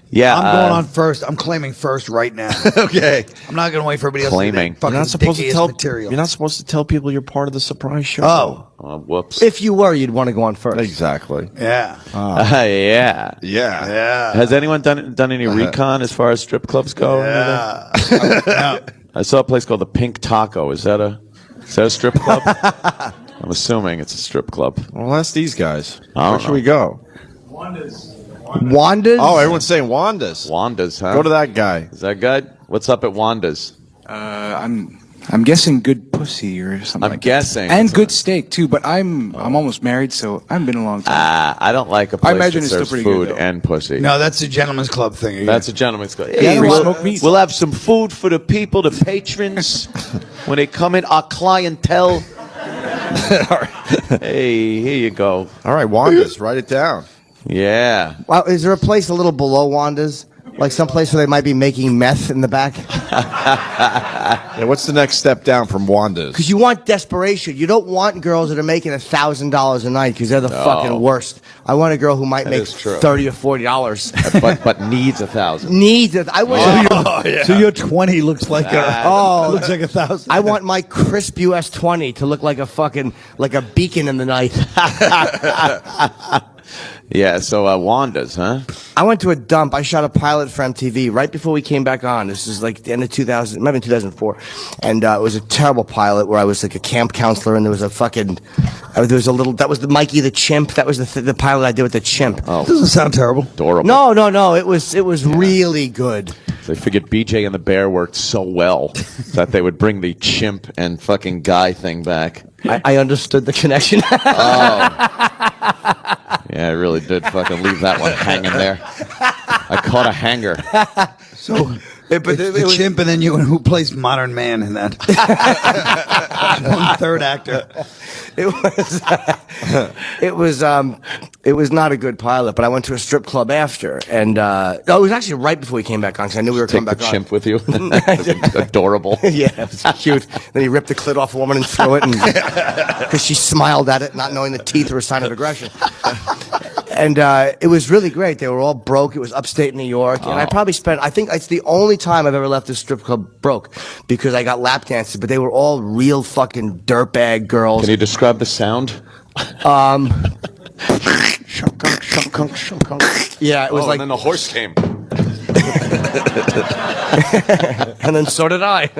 Yeah, I'm going on first. I'm claiming first right now. Okay. I'm not going to wait for everybody else Claiming. to do that You're not supposed to dick-ass tell material. You're not supposed to tell people you're part of the surprise show. Oh. Whoops. If you were, you'd want to go on first. Exactly. Yeah. Yeah. Yeah. Has anyone done any recon as far as strip clubs go? Yeah. I saw a place called the Pink Taco. Is that a strip club? I'm assuming it's a strip club. Well, ask these guys. I don't Where should know. we go? Wanda's? Oh, everyone's saying Wanda's. Wanda's, huh? Go to that guy. Is that good? What's up at Wanda's? I'm I'm guessing good pussy or something. I'm guessing. And good steak too. But I'm almost married, so I haven't been a long time. I don't like a place I imagine that it's still serves pretty food good, though. and pussy. No, that's a gentleman's club thing. Again. That's a gentleman's club. Yeah, Hey, smoked meat. we'll have some food for the people, the patrons, when they come in, our clientele. Hey, here you go. All right, Wanda's, write it down. Yeah. Wow, is there a place a little below Wanda's? Like some place where they might be making meth in the back? Yeah, what's the next step down from Wanda's? Because you want desperation. You don't want girls that are making $1,000 a night because they're the fucking worst. I want a girl who might make is true. $30 or $40. but needs 1,000. Needs it. I want. So your 20 looks like looks like 1,000. I want my crisp US 20 to look like a fucking like a beacon in the night. Yeah, so Wanda's, huh? I went to a dump. I shot a pilot for MTV right before we came back on. This is like the end of 2000, it might have been 2004. And it was a terrible pilot where I was like a camp counselor and there was a fucking, there was a little, that was the Mikey the chimp. That was the pilot I did with the chimp. Oh, Doesn't sound terrible. adorable. No. It was really good. They figured BJ and the Bear worked so well that they would bring the chimp and fucking guy thing back. I understood the connection. Yeah, I really did fucking leave that one hanging there. I caught a hanger. So the chimp, and then who plays Modern Man in that? One third actor. It was not a good pilot, but I went to a strip club after, and it was actually right before we came back on because I knew we were coming Take back the on. chimp with you. That's adorable. Yeah, it was cute. Then he ripped the clit off a woman and threw it, because she smiled at it, not knowing the teeth were a sign of aggression. And it was really great. They were all broke. It was upstate New York, and I probably spent. I think it's the only time I've ever left a strip club broke because I got lap dances, but they were all real fucking dirtbag girls. Can you describe the sound? Yeah, it was like. And then the horse came. And then so did I.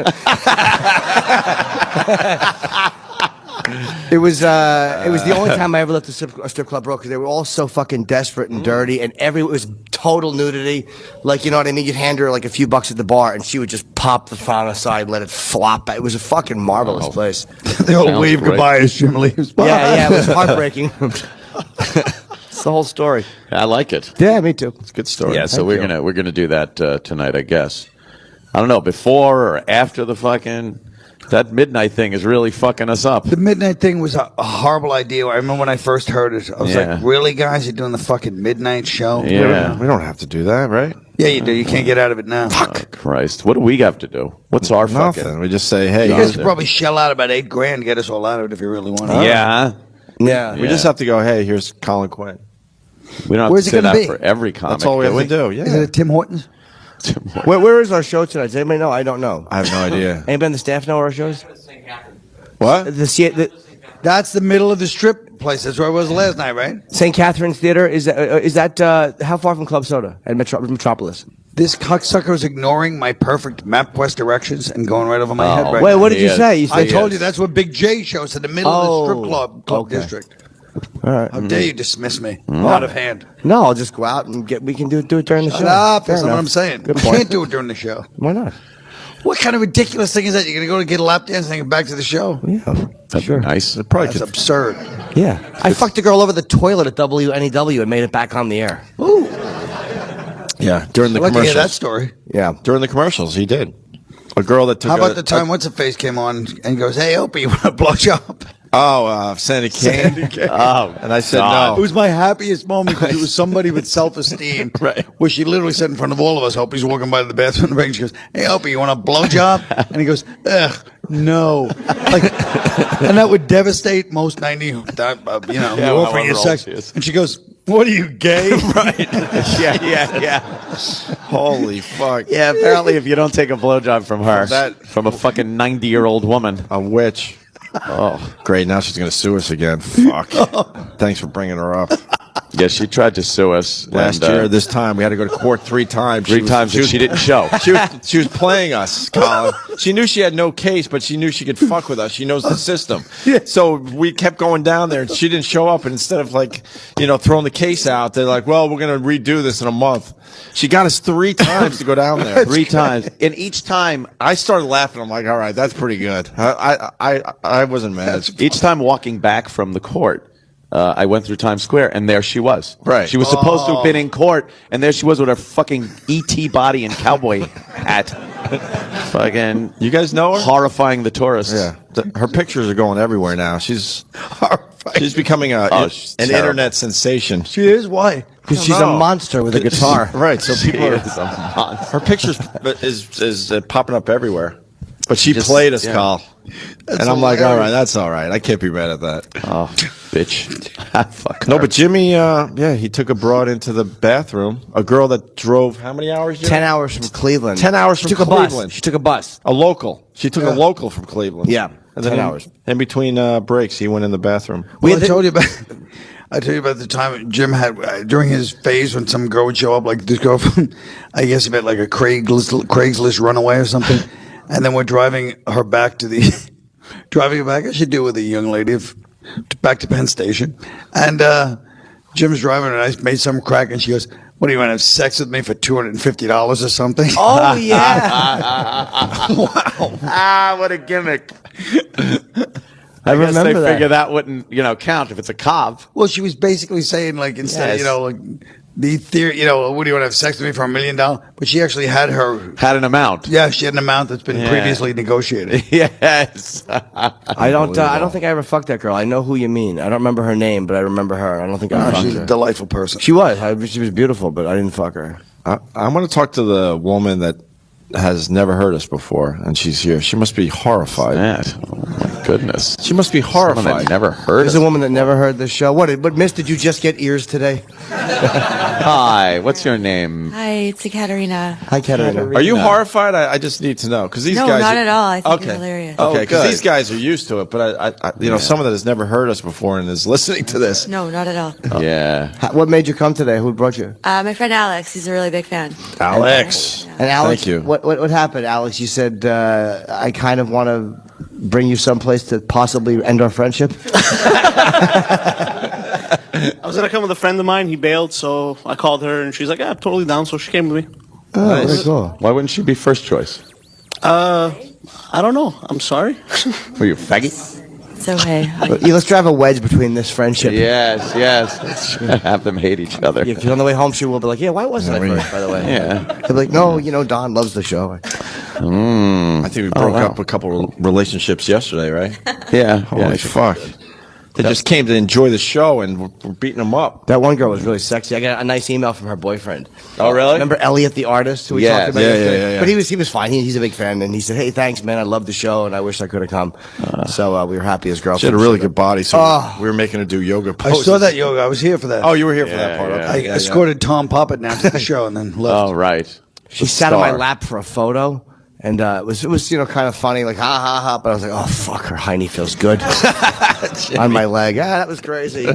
It was the only time I ever left a strip club broke because they were all so fucking desperate and dirty, and it was total nudity. Like, you know what I mean? You'd hand her like a few bucks at the bar, and she would just pop the phone aside and let it flop. It was a fucking marvelous place. They all wave great. goodbye as Jim leaves. Yeah, it was heartbreaking. It's the whole story. I like it. Yeah, me too. It's a good story. Yeah, so we're gonna do that tonight, I guess. I don't know, before or after the fucking. That midnight thing is really fucking us up. The midnight thing was a horrible idea. I remember when I first heard it. I was like, really, guys? You're doing the fucking midnight show? Yeah. We don't have to do that, right? Yeah, you do. You can't get out of it now. Oh, Christ. What do we have to do? What's our Nothing. fucking... We just say, hey. You guys could probably shell out about $8,000 to get us all out of it if you really want to. Yeah. Yeah. We just have to go, hey, here's Colin Quinn. We don't have Where's to it say gonna that be? for every comic. That's all we have to do. Is Yeah. it at Tim Hortons? Where is our show tonight? Does anybody know? I don't know. I have no idea. Anybody on the staff know where our show is? What? That's the middle of the strip place. That's where I was last night, right? St. Catherine's Theater. Is that how far from Club Soda at Metropolis? This cocksucker is ignoring my perfect MapQuest directions and going right over my head right Wait, now. what did you say? I told you that's what Big J shows in the middle of the strip club district. All right. How dare you dismiss me? Out of hand. No, I'll just go out and we can do it during the show. Shut up. Fair That's not what enough. I'm saying. Good We point. can't do it during the show. Why not? What kind of ridiculous thing is that? You're going to go to get a lap dance and then get back to the show? Yeah, That'd sure. be nice. It probably That's could. absurd. Yeah, I fucked a girl over the toilet at WNEW and made it back on the air. Ooh. Yeah, during the I'd like to hear commercials. that story. Yeah. During the commercials, he did. A girl that took How about the time What's-Her-Face came on and goes, hey, Opie, you want a blowjob? Sandy Kane. Oh, And I said God. It no. was my happiest moment because it was somebody with self-esteem. Right. Where she literally said in front of all of us, Opie's walking by the bathroom in the break, and she goes, hey, Opie, you want a blowjob? And he goes, ugh, no. And that would devastate most 90, you're offering however your old sex. she is. And she goes, what are you, gay? Right. Yeah. Holy fuck. Yeah, apparently if you don't take a blowjob from her, That- from a fucking 90-year-old woman. A witch. Oh, great. Now she's going to sue us again. Fuck. Thanks for bringing her up. Yeah, she tried to sue us. Last and, year, this time, we had to go to court 3 times. Three times and she didn't show. She was playing us, Colin. She knew she had no case, but she knew she could fuck with us. She knows the system. So we kept going down there, and she didn't show up. And instead of throwing the case out, they're like, "Well, we're going to redo this in a month." She got us 3 times to go down there. 3 times, and each time I started laughing. I'm like, "All right, that's pretty good." I wasn't mad. Each time walking back from the court, I went through Times Square, and there she was. Right. She was supposed to have been in court, and there she was with her fucking E.T. body and cowboy hat. Fucking, you guys know her? Horrifying the tourists. Yeah. Her pictures are going everywhere now. She's becoming an terrible. internet sensation. She is? Why? Because she's a monster with a guitar. Right. So people are. Is a monster. Her pictures is popping up everywhere. But she played us, Carl. And I'm like, all right, that's all right. I can't be mad at that. Oh, bitch. Fuck No, her. but Jimmy, he took a broad into the bathroom. A girl that drove how many hours? Jimmy? 10 hours from Cleveland. 10 hours from She took Cleveland. a bus. She took a bus. A local. She took a local from Cleveland. Yeah, And then 10 hours. In between breaks, he went in the bathroom. I told you about the time Jim had during his phase when some girl would show up, like this girl from, I guess he meant like a Craigslist runaway or something. And then we're driving her back. I should do with a young lady back to Penn Station. And Jim's driving, and I made some crack, and she goes, "What do you want to have sex with me for $250 or something?" Oh, yeah. Wow. What a gimmick. I guess remember they that. figure that wouldn't, count if it's a cop. Well, she was basically saying, like, instead, Yes. like, the theory, what do you want to have sex with me for $1 million? But she actually had an amount. Yeah, she had an amount that's been previously negotiated. Yes. I don't think I ever fucked that girl. I know who you mean. I don't remember her name, but I remember her. I don't think I ever fucked She's her. a delightful person. She was. She was beautiful, but I didn't fuck her. I want to talk to the woman that has never heard us before, and she's here. She must be horrified. Oh my goodness. She must be Someone horrified. that never heard There's us. a woman that never heard this show. What, miss, did you just get ears today? Hi, what's your name? Hi, it's Ekaterina. Hi, Katerina. Are you horrified? I just need to know because these No, guys. not are- at all. I think okay. you're hilarious. Okay, because good. these guys are used to it, but I someone that has never heard us before and is listening to this. No, not at all. Yeah. What made you come today? Who brought you? My friend Alex, he's a really big fan. Alex. And Alex, Thank you. What happened, Alex? You said I kind of want to bring you someplace to possibly end our friendship. I was gonna come with a friend of mine. He bailed, so I called her, and she's like, "Yeah, I'm totally down." So she came with me. Oh, very cool. Why wouldn't she be first choice? I don't know. I'm sorry. Were you a faggot? It's okay. Yeah, let's drive a wedge between this friendship. Yes. Let's have them hate each other. If you're on the way home, she will be like, "Yeah, why wasn't I first, by the way?" Yeah. He'll be like, "No, Don loves the show." I think we broke up a couple of relationships yesterday, right? Yeah. Holy fuck. They just came to enjoy the show and we're beating them up. That one girl was really sexy. I got a nice email from her boyfriend. Oh, really? Remember Elliot, the artist, who we Yes. talked about Yeah, yesterday? yeah. But he was fine. He's a big fan, and he said, "Hey, thanks, man. I love the show, and I wish I could have come." So we were happy as girlfriends. She had a really good body, so we were making her do yoga I poses. saw that yoga. I was here for that. Oh, you were here for that part. yeah. Okay. I escorted Tom Poppett down to the show and then left. Oh, right. She sat on my lap for a photo, and it was kind of funny, like ha ha ha. But I was like, "Oh fuck, her hiney feels good on my leg." That was crazy.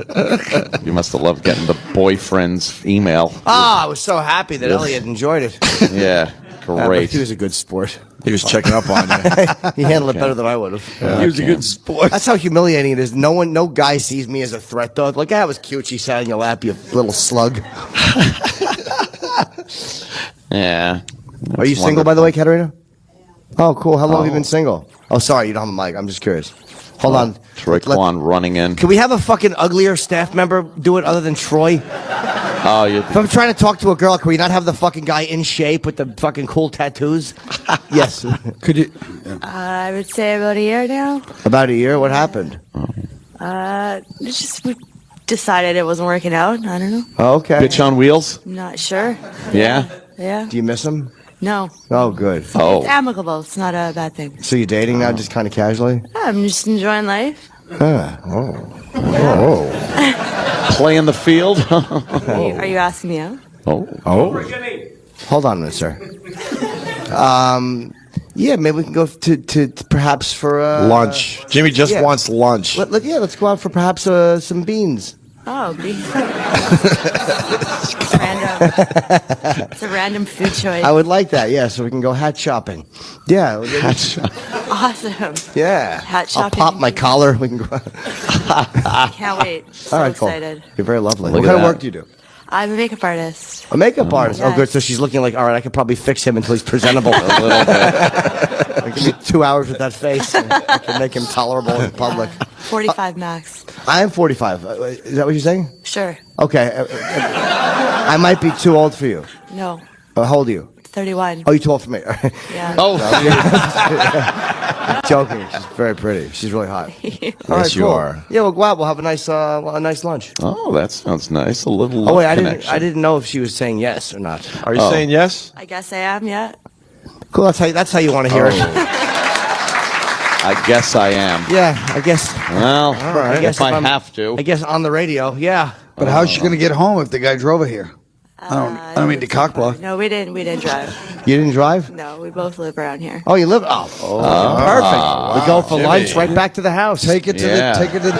You must have loved getting the boyfriend's email. I was so happy that Elliot enjoyed it. Yeah. But Great. he was a good sport. He was checking up on you. He handled it better than I would have. He was a good sport. That's how humiliating it is. No guy sees me as a threat, though. Like, that was cute. She sat on your lap, you little slug. Yeah. Are you single, by the way, Katerina? Oh, cool. How long have you been single? Oh, sorry, you don't have a mic. I'm just curious. Hold on. Troy Kwan running in. Can we have a fucking uglier staff member do it other than Troy? Oh, you. If I'm trying to talk to a girl, can we not have the fucking guy in shape with the fucking cool tattoos? Yes. Could you? I would say about a year now. About a year? What happened? It's just we decided it wasn't working out. I don't know. Oh, okay. Bitch on wheels? I'm not sure. Yeah. Yeah. Do you miss him? No. Oh, good. It's Oh. amicable. It's not a bad thing. So you're dating now, just kind of casually? I'm just enjoying life. Play in the field? Are you asking me out? Oh. Hold on a minute, sir. Yeah, maybe we can go to perhaps for Lunch. Jimmy just yeah. wants lunch. Let's go out for perhaps some beans. Oh, beef. It's a random food choice. I would like that, yeah, so we can go hat shopping. Yeah. Hat shop. Awesome. Yeah. Hat shopping. I'll pop my collar. We can go. Can't wait. So All right, excited. cool. You're very lovely. Look What at kind of that. work do you do? I'm a makeup artist. A makeup artist. Yes. Oh, good. So she's looking like, all right, I could probably fix him until he's presentable. A little bit. Give me 2 hours with that face. And I can make him tolerable in public. 45 max. I am 45. Is that what you're saying? Sure. Okay. I might be too old for you. No. How old are you? 31. Oh, you're too old for me. Yeah. Oh, Joking. She's very pretty. She's really hot. Yes, you are. Yeah, we'll go out. We'll have a nice lunch. oh, that sounds nice. A little. Oh wait, I connection. didn't know if she was saying yes or not. Are you saying yes? I guess I am, yeah. Cool. That's how you want to hear it. I guess I am. Yeah, I guess. Well, right. I guess if I if I'm- have to. I guess on the radio. Yeah. But how's she going to get home if the guy drove her here? I don't mean to cockblock. No, we didn't drive. You didn't drive? No, we both live around here. Oh, you live? Oh, perfect. We go for lunch right back to the house. Take it to Yeah. take it to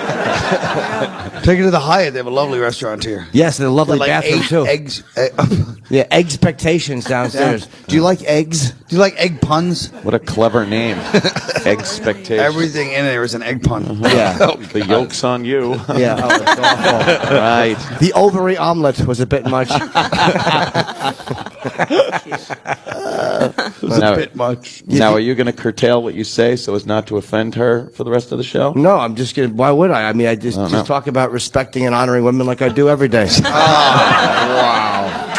the Hyatt. They have a lovely restaurant here. Yes, and a lovely Like bathroom 8 too. eggs. Yeah, expectations downstairs. Do you like eggs? Do you like egg puns? What a clever name. Expectation. Everything in there is an egg pun. Yeah. The yoke's on you. Yeah. Oh, it's awful. Right. The ovary omelet was a bit much. It's a bit much. Now, are you going to curtail what you say so as not to offend her for the rest of the show? No, I'm just kidding. Why would I? I mean, I just talk about respecting and honoring women like I do every day. Wow.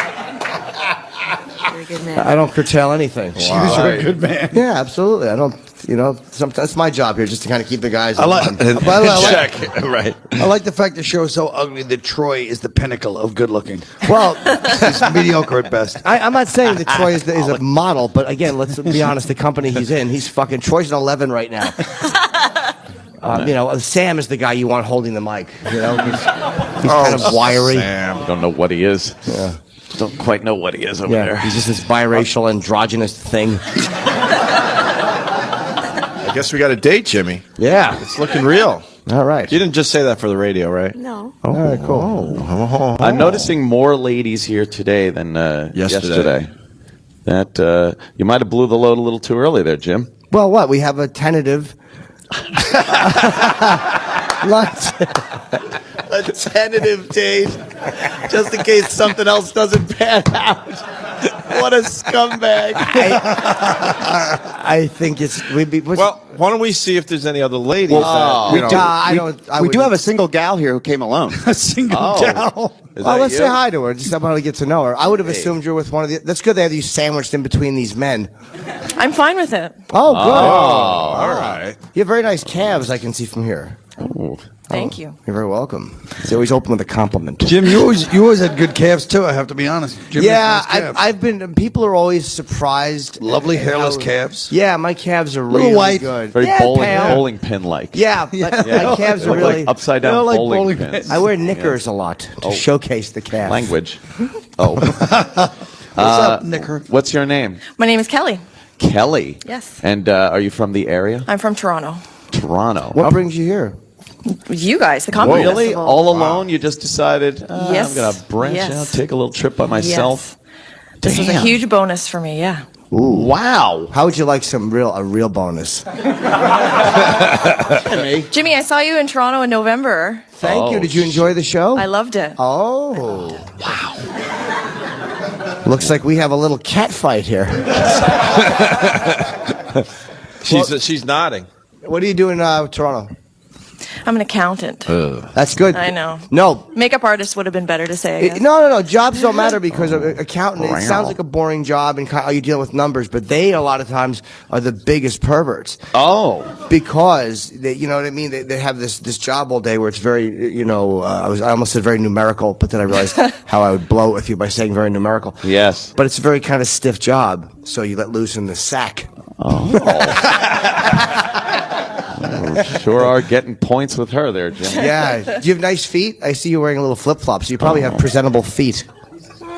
You're a good man. I don't curtail anything. She was a good man. Yeah, absolutely. I don't. Sometimes that's my job here, just to kind of keep the guys. I like. By the way, Check. Right. I like the fact the show is so ugly that Troy is the pinnacle of good looking. Well, He's mediocre at best. I'm not saying that Troy is a model, but again, let's be honest. The company he's in, he's fucking Troy's an 11 right now. Sam is the guy you want holding the mic. He's kind of wiry. Sam. Don't know what he is. Yeah. Don't quite know what he is over Yeah, there. he's just this biracial androgynous thing. I guess we got a date, Jimmy. Yeah, It's looking real. all right. You didn't just say that for the radio, right? No. All right, cool. I'm noticing more ladies here today than yesterday. That you might have blew the load a little too early there, Jim. Well, what? We have a tentative lunch. A tentative date, just in case something else doesn't pan out. What a scumbag! I think Well, why don't we see if there's any other ladies? We do have a single gal here who came alone. A single gal. Well, let's say hi to her. Just I want to get to know her. I would have assumed you're with one of the. That's good. They have you sandwiched in between these men. I'm fine with it. Oh, good. all right. You have very nice calves. I can see from here. Thank you. You're very welcome. They always open with a compliment. Jim, you always had good calves too. I have to be honest. Jim Yeah, has nice calves. I've been. People are always surprised. Lovely at hairless how- calves. Yeah, my calves are Little really white. good. Very yeah, pale. bowling pin like. Yeah, my calves are Look really. like upside down like bowling, bowling pins. pins. I wear knickers a lot to showcase the calves. Language. Oh. What's up, Nicker? What's your name? My name is Kelly. Kelly. Yes. And are you from the area? I'm from Toronto. Toronto. What brings you here? You guys, the comedy Really? festival. All alone? You just decided, Yes. I'm going to branch Yes. out, take a little trip by myself? This was a Damn. huge bonus for me, yeah. Ooh. Wow. How would you like a real bonus? Jimmy, I saw you in Toronto in November. Thank you. Did you enjoy the show? I loved it. Oh. Wow. Looks like we have a little cat fight here. She's nodding. What do you do in Toronto? I'm an accountant. That's good. I know. No. Makeup artist would have been better to say, I guess. No. Jobs don't matter because accountant, it sounds like a boring job and you deal with numbers, but they a lot of times are the biggest perverts. Oh. Because, you know what I mean? They have this job all day where it's very, I almost said very numerical, but then I realized how I would blow it with you by saying very numerical. Yes. But it's a very kind of stiff job, so you let loose in the sack. Oh. Sure are getting points with her there, Jim. Yeah. Do you have nice feet? I see you wearing a little flip-flop, so you probably have presentable feet.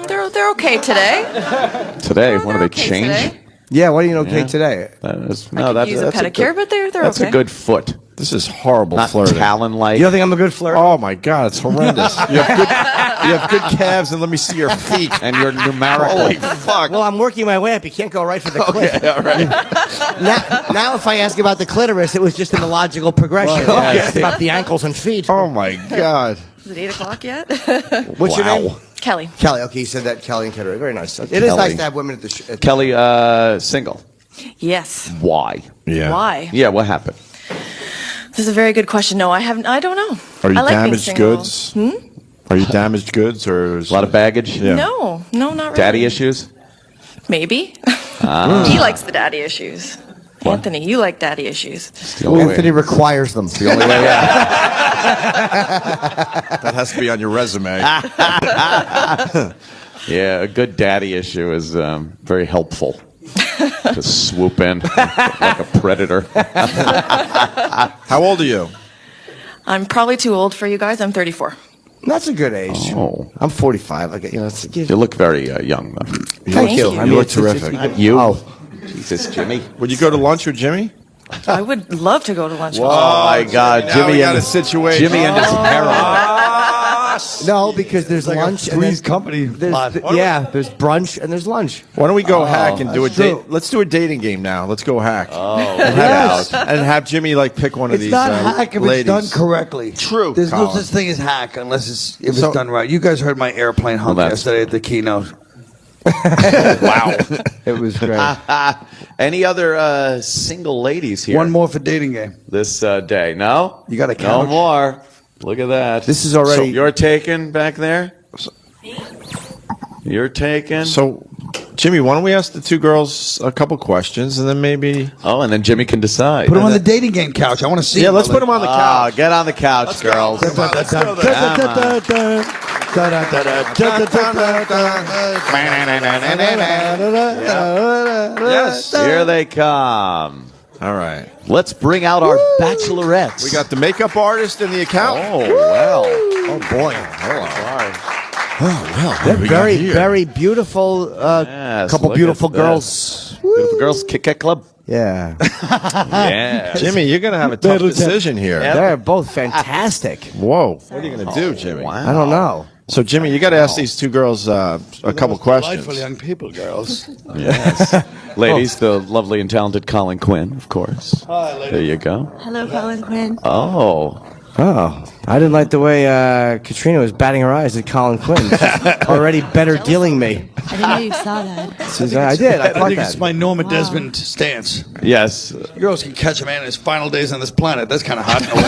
They're okay today. Today, when do they okay change? today. Yeah, what do you know, Kate, today? That is, I could use a pedicure, but they're that's okay. a good foot. This is horrible Not flirting. Talon-like. You don't think I'm a good flirt? Oh my God, it's horrendous. You have good calves, and let me see your feet. And you're numerical. Holy fuck. Well, I'm working my way up. You can't go right for the cliff. Okay, all right. Now, if I ask about the clitoris, it was just in the logical progression. Well, It's about the ankles and feet. Oh my God. Is it 8 o'clock yet? What's your name? Kelly. Kelly. Okay, you said that. Kelly and Kettering. Very nice. It is nice to have women at the Kelly, single. Yes. Why? Yeah. Why? Yeah, what happened? This is a very good question. No, I haven't. I don't know. Are you I like being damaged single. goods? Are you damaged goods or A lot of baggage? Yeah. No, not really. Daddy issues? Maybe. He likes the daddy issues. Anthony, you like daddy issues. Anthony requires them. The only way, yeah. That has to be on your resume. Yeah, a good daddy issue is very helpful. To swoop in like a predator. How old are you? I'm probably too old for you guys. I'm 34. That's a good age. Oh. I'm 45. Okay, You look very young, though. Thank you. You look terrific. You? Oh. Jesus, Jimmy. Would you go to lunch with Jimmy? I would love to go to lunch. Oh, my God. Now Jimmy we got and a situation. Jimmy and his heroin. No, because there's lunch. And Three's then company. there's there's brunch and there's lunch. Why don't we go hack and do a that's date? true. Let's do a dating game now. Let's go hack. Oh, Yes. And have Jimmy like pick one of It's these not hack if ladies. it's done correctly. True, There's no Colin. such thing as hack unless if So- it's done right. You guys heard my airplane hump that's- yesterday at the keynote. Wow. It was great. Any other single ladies here? One more for dating game. This day. No? You got a No couch? more. Look at that. This is already- So you're taken back there? You're taken? So, Jimmy, why don't we ask the two girls a couple questions and then maybe? Oh, and then Jimmy can decide. Put him on the dating game couch. I want to see. Yeah, let's put them on the couch. Get on the couch, girls. Yes. Here they come. All right. Let's bring out our bachelorettes. We got the makeup artist and the accountant. Oh, well. Oh boy. Oh, They're very beautiful. Yes, Couple look beautiful at girls. this. Beautiful girls, Kit Kat Club. Yeah. Yeah. Jimmy, you're going to have a tough decision here. They're both fantastic. Whoa. What are you going to do, Jimmy? I don't know. So, Jimmy, you got to ask these two girls a couple questions. Delightful young people, girls. Yes. Ladies, the lovely and talented Colin Quinn, of course. Hi, ladies. There you go. Hello, Colin Quinn. Oh. Oh, I didn't like the way Katrina was batting her eyes at Colin Quinn. She's already better dealing me. I didn't know you saw that. I did. I I caught think it's that. my Norma Desmond stance. Yes. You girls can catch a man in his final days on this planet. That's kind of hot in a way.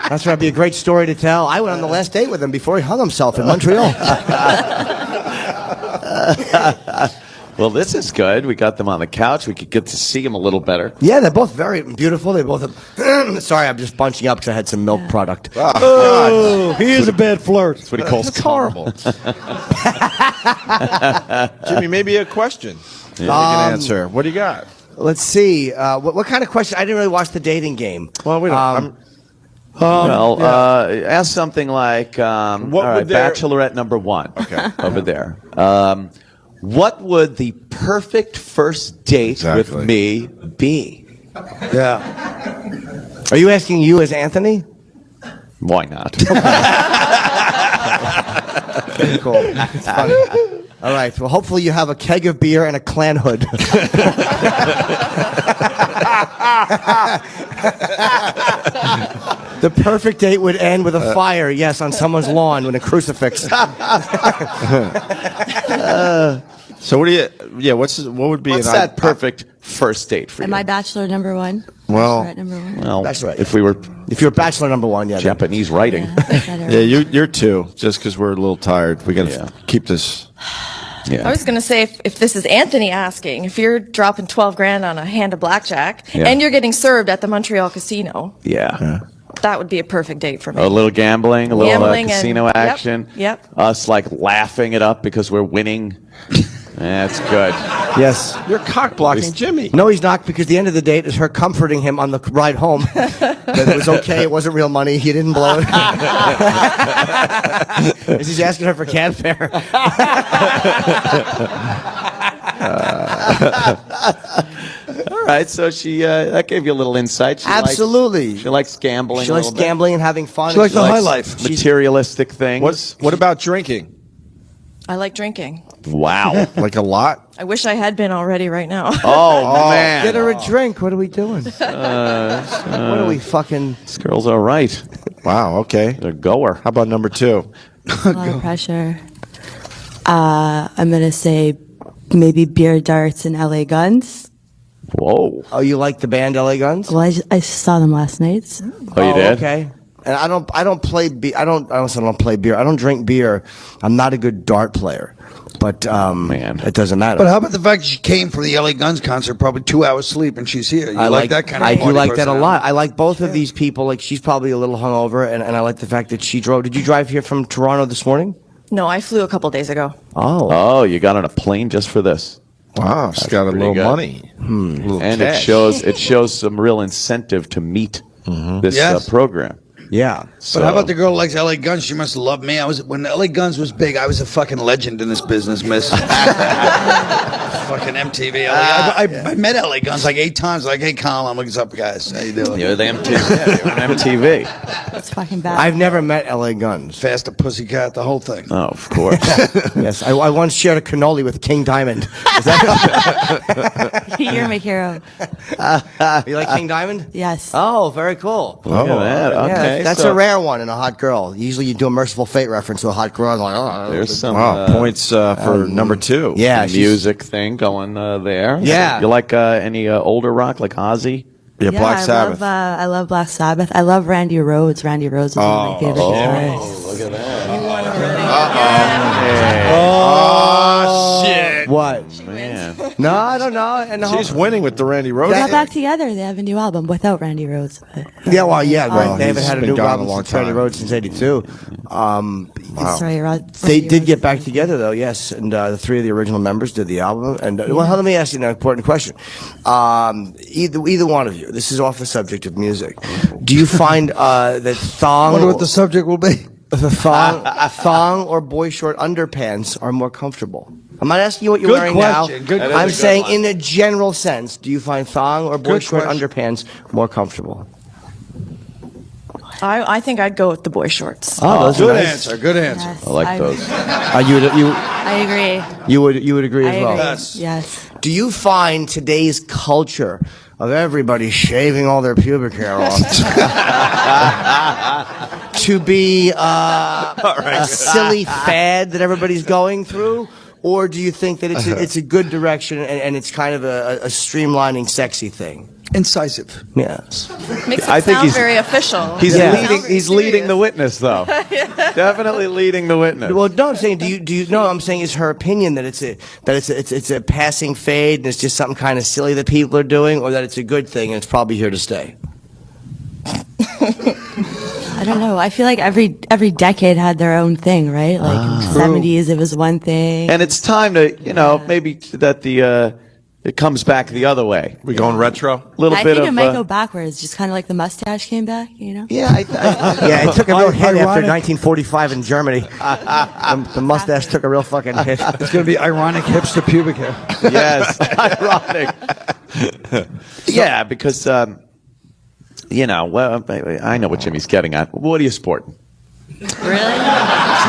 That's going to be a great story to tell. I went on the last date with him before he hung himself in Montreal. Well, this is good. We got them on the couch. We could get to see them a little better. Yeah, they're both very beautiful. They both have... Sorry, I'm just bunching up because I had some milk product. Oh, he is a bad flirt. That's what he calls horrible. Jimmy, maybe a question. You can answer. What do you got? Let's see. What kind of question? I didn't really watch the dating game. Well, we don't. Ask something like, all right, would their- Bachelorette number one. Okay. Over there. What would the perfect first date with me be? Yeah. Are you asking you as Anthony? Why not? Cool. It's funny. All right. Well, hopefully you have a keg of beer and a clan hood. The perfect date would end with a fire, yes, on someone's lawn with a crucifix. So what do you? Yeah, what would be What's that perfect first date for Am you? I bachelor number one? Well, Bachelorette number one? Well, That's right. if we were If you're bachelor number one, yeah. then- Japanese writing. Yeah, you're two. Just because we're a little tired, we got to keep this. Yeah. I was going to say, if this is Anthony asking, if you're dropping 12 grand on a hand of blackjack Yeah. and you're getting served at the Montreal casino, Yeah. that would be a perfect date for me. A little gambling, a little Gambling and- casino yep, action. yep. Us like laughing it up because we're winning. That's good. Yes. You're cock blocking Jimmy. No, he's not, because the end of the date is her comforting him on the ride home. That it was okay, it wasn't real money, he didn't blow it. He's asking her for cab fare. All right, so she that gave you a little insight. Absolutely. She likes gambling. She likes gambling and having fun. She likes the high life. Materialistic things. What about drinking? I like drinking. Wow. Like a lot? I wish I had been already right now. Oh, man. Get her a drink. What are we doing? What are we fucking... This girl's all right. Wow, okay. They're a goer. How about number 2? A lot of pressure. I'm going to say maybe beer darts and LA Guns. Whoa. Oh, you like the band LA Guns? Well, I saw them last night. So. Oh, you did? Okay. And I don't play beer. I don't play beer. I don't drink beer. I'm not a good dart player. But man, it doesn't matter. But how about the fact that she came for the LA Guns concert, probably 2 hours sleep, and she's here? You I like that kind of I do party like that a personality? lot. I like both of these people. Like, she's probably a little hungover, and I like the fact that she drove. Did you drive here from Toronto this morning? No, I flew a couple days ago. Oh, you got on a plane just for this. Wow, she's got a little money. Little And cash. it shows some real incentive to meet this Yes. program. Yeah. But how about the girl who likes LA Guns? She must have loved me. When LA Guns was big, I was a fucking legend in this business, miss. Fucking MTV. I met LA Guns like 8 times. Like, hey, Colin, what's up, guys? How you doing? You're the MTV. You're on MTV. That's fucking bad. I've never met LA Guns. Faster Pussycat, the whole thing. Oh, of course. Yes, I once shared a cannoli with King Diamond. Is that You're my hero. you like King Diamond? Yes. Oh, very cool. Look at that. Yeah, Okay. that's so a rare one in a hot girl. Usually you do a Merciful Fate reference to a hot girl. Like, oh, There's some points for number 2. Yeah, some music thing going there. Yeah. You like any older rock like Ozzy? Yeah, Black I Sabbath. I love Black Sabbath. I love Randy Rhoads. Randy Rhoads is one of my favorite guitarists. Look at that. Oh, shit. What? Man. No, I don't know. And She's winning with the Randy Rhoads. They got back together. They have a new album without Randy Rhoads. But, Yeah, well, yeah, Well, they haven't he's had a been new gone a album long since Randy time. Road since '82. Sorry, They did get back together, though, yes, and the 3 of the original members did the album. And well, let me ask you an important question. Either one of you, this is off the subject of music. Do you find that I wonder what the subject will be. the thong or boy short underpants are more comfortable? I'm not asking you what you're Good wearing question. now. Good I'm question. saying in a general sense, do you find thong or boy Good short question. underpants more comfortable? I think I'd go with the boy shorts. Oh, those are Good nice. answer. Good answer. Yes, I like those. I agree. You would agree I as well. agree. Yes. Yes. Do you find today's culture of everybody shaving all their pubic hair off to be a silly fad that everybody's going through? Or do you think that it's a good direction and it's kind of a streamlining, sexy thing? Incisive. Yes. Makes it I think sound he's- very official. He's Yeah. leading. Sounds very He's leading the serious. witness, though. Definitely leading the witness. Well, no, I'm saying, do you know? I'm saying, is her opinion that it's a passing fade and it's just something kind of silly that people are doing, or that it's a good thing and it's probably here to stay? I don't know. I feel like every decade had their own thing, right? Like in the 70s, it was one thing. And it's time to, maybe that it comes back the other way. We going retro? A little I bit think of. it might go backwards, just kind of like the mustache came back, you know? Yeah, Yeah, it took a real hit after Ironic. 1945 in Germany. The mustache took a real fucking hit. It's going to be ironic hipster pubic hair. Yes, ironic. Yeah, because well, I know what Jimmy's getting at. What are you sporting? Really?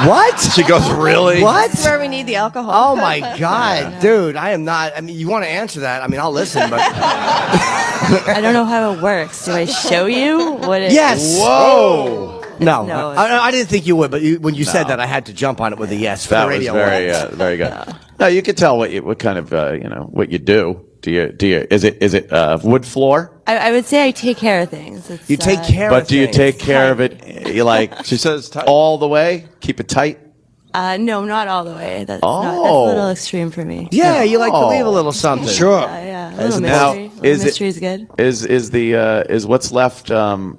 What? She goes, really? What? That's where we need the alcohol. Oh my God, dude! I am not. I mean, you want to answer that? I mean, I'll listen, but I don't know how it works. Do I show you what it yes. Whoa! No, No, I didn't think you would, but when you said that, I had to jump on it with a yes for That the was radio. very good. No, you can tell what kind of what you do. Do you? Is it wood floor? I would say I take care of things. It's, You take care of But do you things. take care of it? You like She says tight. all the way? Keep it tight. No, not all the way. That's Oh. that's a little extreme for me. Yeah, you like to leave a little something. Sure. Yeah. A little Now, mystery. A is little it- mystery is good. Is what's left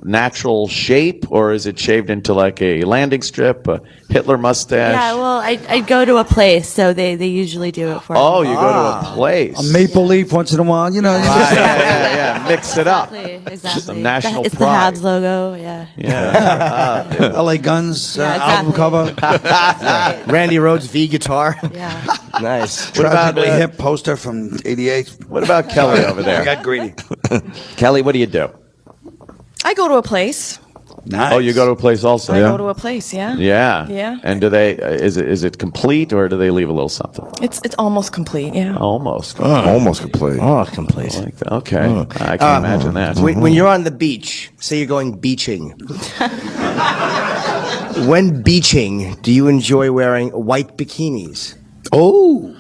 natural shape, or is it shaved into like a landing strip, a Hitler mustache? Yeah, well, I'd go to a place, so they usually do it for Oh, me. you go to a place. A maple leaf once in a while, yeah. Mix it up. Exactly. Some national it's pride. the Habs logo, yeah. LA Guns Yeah, album exactly. cover. Randy Rhoads V guitar. Yeah. Nice. What Tragically hip poster from '88. What about Kelly over there? I got greedy. Kelly, what do you do? I go to a place. Nice. Oh, you go to a place also? I go to a place, yeah. Yeah. Yeah. And do they? Is it complete, or do they leave a little something? It's almost complete, yeah. Almost. Almost complete. Oh, complete. Like that. Okay. I can imagine that. When you're on the beach, say you're going beaching. When beaching, do you enjoy wearing white bikinis? Oh.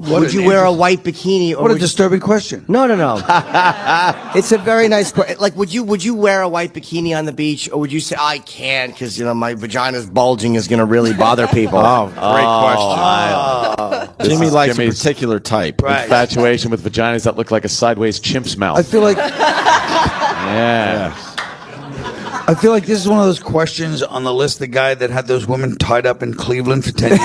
Would you wear a white bikini? Or What a disturbing question. No. It's a very nice question. Like, would you wear a white bikini on the beach, or would you say I can't because my vagina's bulging is going to really bother people? Great question. Jimmy likes a particular type. Right. Infatuation with vaginas that look like a sideways chimp's mouth. I feel like Yeah. I feel like this is one of those questions on the list. The guy that had those women tied up in Cleveland for 10 years.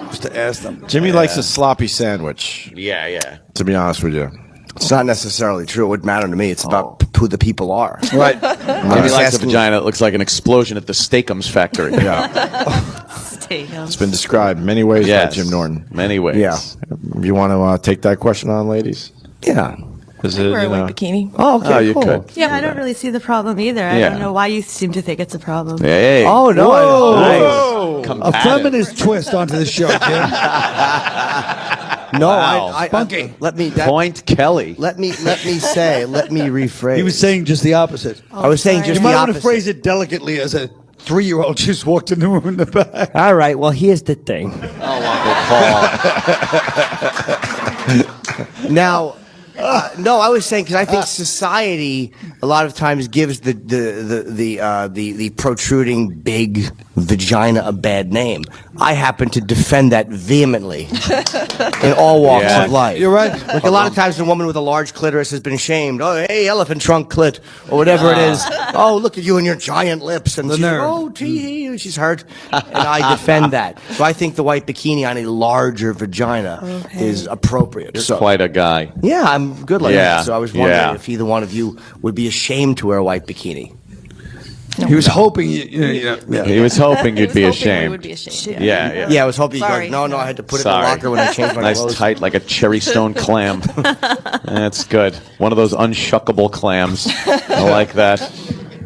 Just to ask them. Jimmy likes a sloppy sandwich. Yeah. To be honest with you. It's not necessarily true. It wouldn't matter to me. It's about who the people are. Right. Maybe likes a vagina that looks like an explosion at the Steakums factory. Yeah. It's been described many ways by Jim Norton. Many ways. Yeah. You want to take that question on, ladies? Yeah. Is I wear a white bikini. Oh, okay. Oh, you cool. could. Yeah, I don't really see the problem either. I Yeah. don't know why you seem to think it's a problem. Hey. Oh, no. Nice. A feminist twist onto the show, Jim. No, Wow. Funky. Point Kelly. Let me rephrase. He was saying just the opposite. I was saying just You the might want to opposite. phrase it delicately as a 3-year-old just walked in the room in the back. All right, well, here's the thing. Now, no, I was saying because I think society a lot of times gives the protruding big vagina a bad name. I happen to defend that vehemently in all walks of life. You're right. Like a lot of times, a woman with a large clitoris has been shamed. Oh, hey, elephant trunk clit, or whatever it is. Oh, look at you and your giant lips, and she's like, oh, gee, she's hurt, and I defend that. So I think the white bikini on a larger vagina is appropriate. You're So quite a guy. yeah, I'm good like Yeah. that. So I was wondering Yeah. if either one of you would be ashamed to wear a white bikini. He was hoping you know. He was hoping you'd be I ashamed. would be ashamed. Yeah. Yeah, I was hoping you Sorry. go, no, I had to put it in Sorry. the locker when I changed my Nice clothes. tight, like a cherry stone clam. That's good. One of those unshuckable clams. I like that.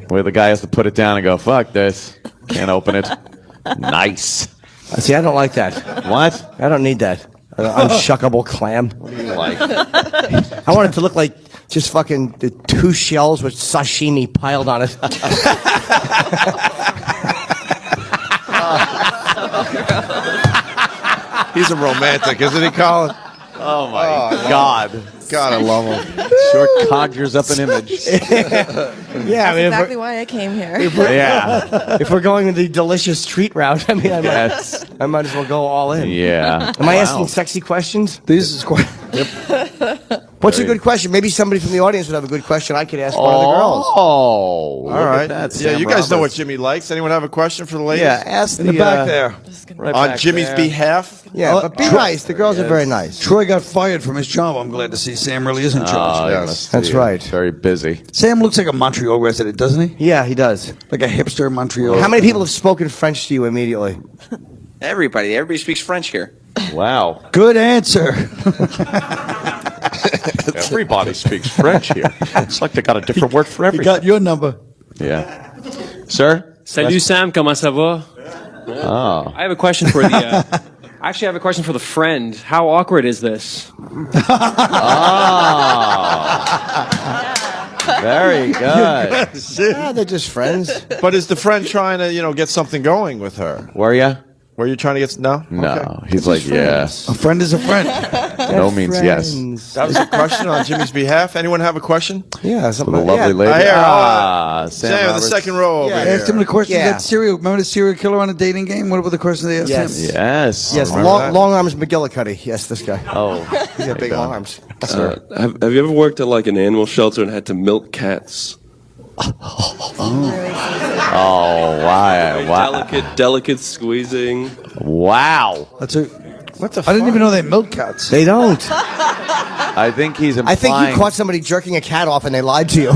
Where the guy has to put it down and go, fuck this. Can't open it. Nice. See, I don't like that. What? I don't need that. Unshuckable clam. What do you like? I want it to look like just fucking the 2 shells with sashimi piled on it. He's a romantic, isn't he, Colin? Oh, my God. God, I love him. Sure conjures up an image. Yeah, I That's mean, exactly why I came here. Yeah. if we're going with the delicious treat route, I mean, I might as well go all in. Yeah. Am I Wow. asking sexy questions? This is quite. What's a good question? Maybe somebody from the audience would have a good question I could ask one of the girls. Oh, All right. That, Yeah, Sam you guys know what Roberts. Jimmy likes. Anyone have a question for the ladies? Yeah, ask In the back there. Right On back Jimmy's there. behalf? Yeah, but be nice. The girls are very nice. Troy got fired from his job. I'm glad to see Sam really is in Oh, charge. Yes. That's right. Very busy. Sam looks like a Montreal resident, doesn't he? Yeah, he does. Like a hipster Montreal. How many people have spoken French to you immediately? Everybody speaks French here. Wow. Good answer. Everybody speaks French here. It's like they got a different word for He everything. got your number. Yeah. Sir? Salut Sam, comment ça va? Oh. I have a question for the. Actually, I have a question for the friend. How awkward is this? Very good. Yeah, they're just friends. But is the friend trying to, get something going with her? Were ya? Were you trying to get... No? No. Okay. He's like, yes. A friend is a friend. No means yes. That was a question on Jimmy's behalf. Anyone have a question? Yeah, For something the like lovely lady. I hear, Sam Sam in the Roberts. second row over Yeah, here. Asked him the question. Yeah. That serial. Remember the serial killer on a dating game? What were the questions they asked Yes. him? Yes. Yes, remember that? long arms McGillicuddy. Yes, this guy. Oh. He's got big arms. Have you ever worked at like an animal shelter and had to milk cats? Oh, wow. Delicate squeezing. Wow. That's a What the? I didn't even know they milk cats. They don't. I think he's implying. I think you caught somebody jerking a cat off and they lied to you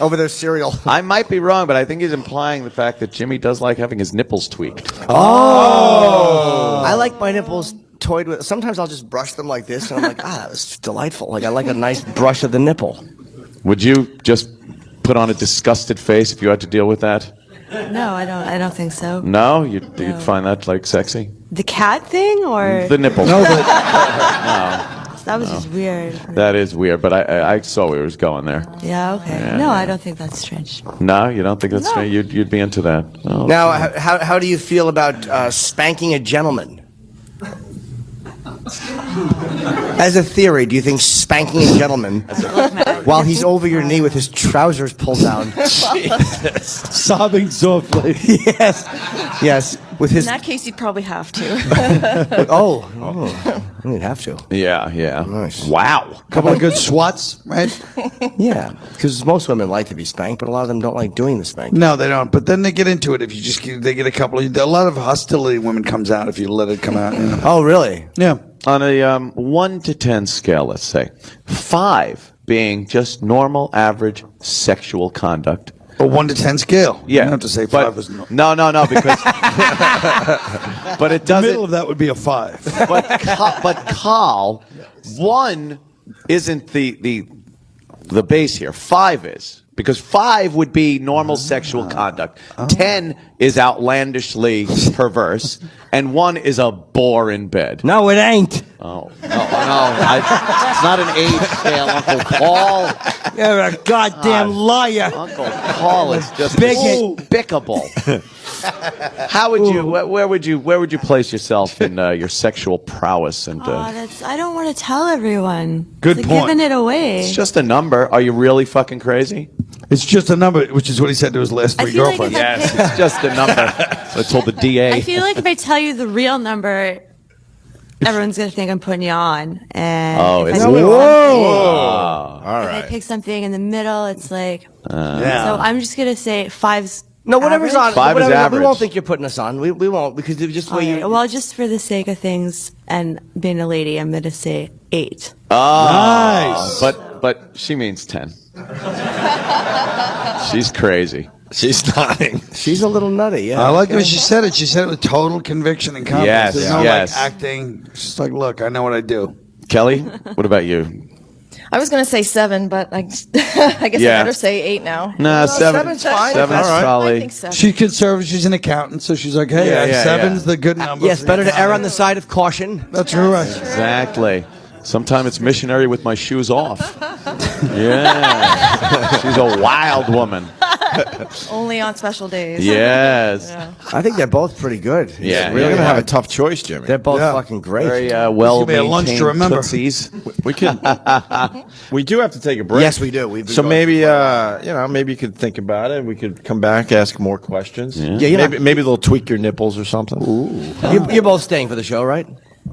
over their cereal. I might be wrong, but I think he's implying the fact that Jimmy does like having his nipples tweaked. Oh. I like my nipples toyed with. Sometimes I'll just brush them like this, and I'm like, that was delightful. Like I like a nice brush of the nipple. Would you just put on a disgusted face if you had to deal with that? No, I don't think so. No, you'd find that like sexy. The cat thing or The nipples. No, No. that was just weird. That is weird, but I saw where he was going there. Yeah, okay. Yeah. No, I don't think that's strange. No, you don't think that's strange? You'd be into that. Oh. Now, how do you feel about spanking a gentleman? As a theory, do you think spanking a gentleman while he's over your knee with his trousers pulled down, sobbing softly? yes, with his. In that case, you'd probably have to. You'd have to. Yeah. Nice. Wow. Couple of good swats, right? Yeah, because most women like to be spanked, but a lot of them don't like doing the spanking. No, they don't. But then they get into it. If you just they get a lot of hostility in women comes out if you let it come out. You know? Oh, really? Yeah. On a 1 to 10 scale, let's say 5 being just normal, average sexual conduct. A 1 to 10 scale. Yeah. You don't have to say 5 is normal. No, because but it doesn't. The middle of that would be a 5. But Carl, 1 isn't the base here. 5 is. Because 5 would be normal sexual conduct. 10 is outlandishly perverse. And 1 is a bore in bed. No, it ain't. Oh, no. It's not an age scale, Uncle Paul. You're a goddamn liar. Uncle Paul is just Bigot. despicable. How would you? Where would you place yourself in your sexual prowess? And I don't want to tell everyone. Good It's point. Giving it away. It's just a number. Are you really fucking crazy? It's just a number, which is what he said to his last 3 feel like girlfriends. if I Yes, it's just a number. I told the DA. I feel like if I tell you the real number, everyone's gonna think I'm putting you on. And if I pick All if I pick something in the middle, it's like. Yeah. So I'm just gonna say 5's. No, whatever's average. on. 5 is average. We won't think you're putting us on. We won't because it's just the way you. Well, just for the sake of things and being a lady, I'm gonna say 8. Nice. But she means 10. She's crazy. She's nodding. She's a little nutty. Yeah. I like the way she said it. She said it with total conviction and confidence. Yes, There's no yes. like acting. She's like, look, I know what I do. Kelly, what about you? I was going to say 7, but I guess I better say 8 now. Nah, 7. seven's fine. 7's All right. probably. I think 7. She's conservative. She's an accountant, so she's like, hey, Yeah, 7's the good number. Yes, better to err on the side of caution. That's right. Exactly. Sometimes it's missionary with my shoes off. Yeah. She's a wild woman. Only on special days. Yes. Yeah. I think they're both pretty good. Yeah, You're gonna have a tough choice, Jimmy. They're both fucking great. Very It's gonna be a lunch to remember. tootsies. We can. We do have to take a break. Yes, we do. We've been So going maybe maybe you could think about it. We could come back, ask more questions. Yeah, maybe they'll tweak your nipples or something. You're both staying for the show, right?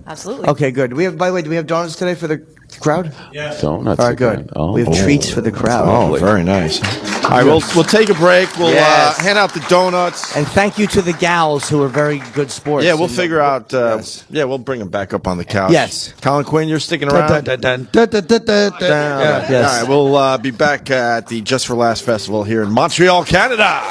Absolutely. Okay, good. By the way, do we have donuts today for the crowd? Donuts. All right, again. good. Oh. We have treats for the crowd. Oh, very nice. All right, we'll take a break. We'll Yes. hand out the donuts. And thank you to the gals who are very good sports. Yeah, we'll And- figure out. Yes. Yeah, we'll bring them back up on the couch. Yes. Colin Quinn, you're sticking Dun, around. dun, dun, dun, dun, dun, dun, dun. Yeah. Yes. All right, we'll be back at the Just for Laughs Festival here in Montreal, Canada.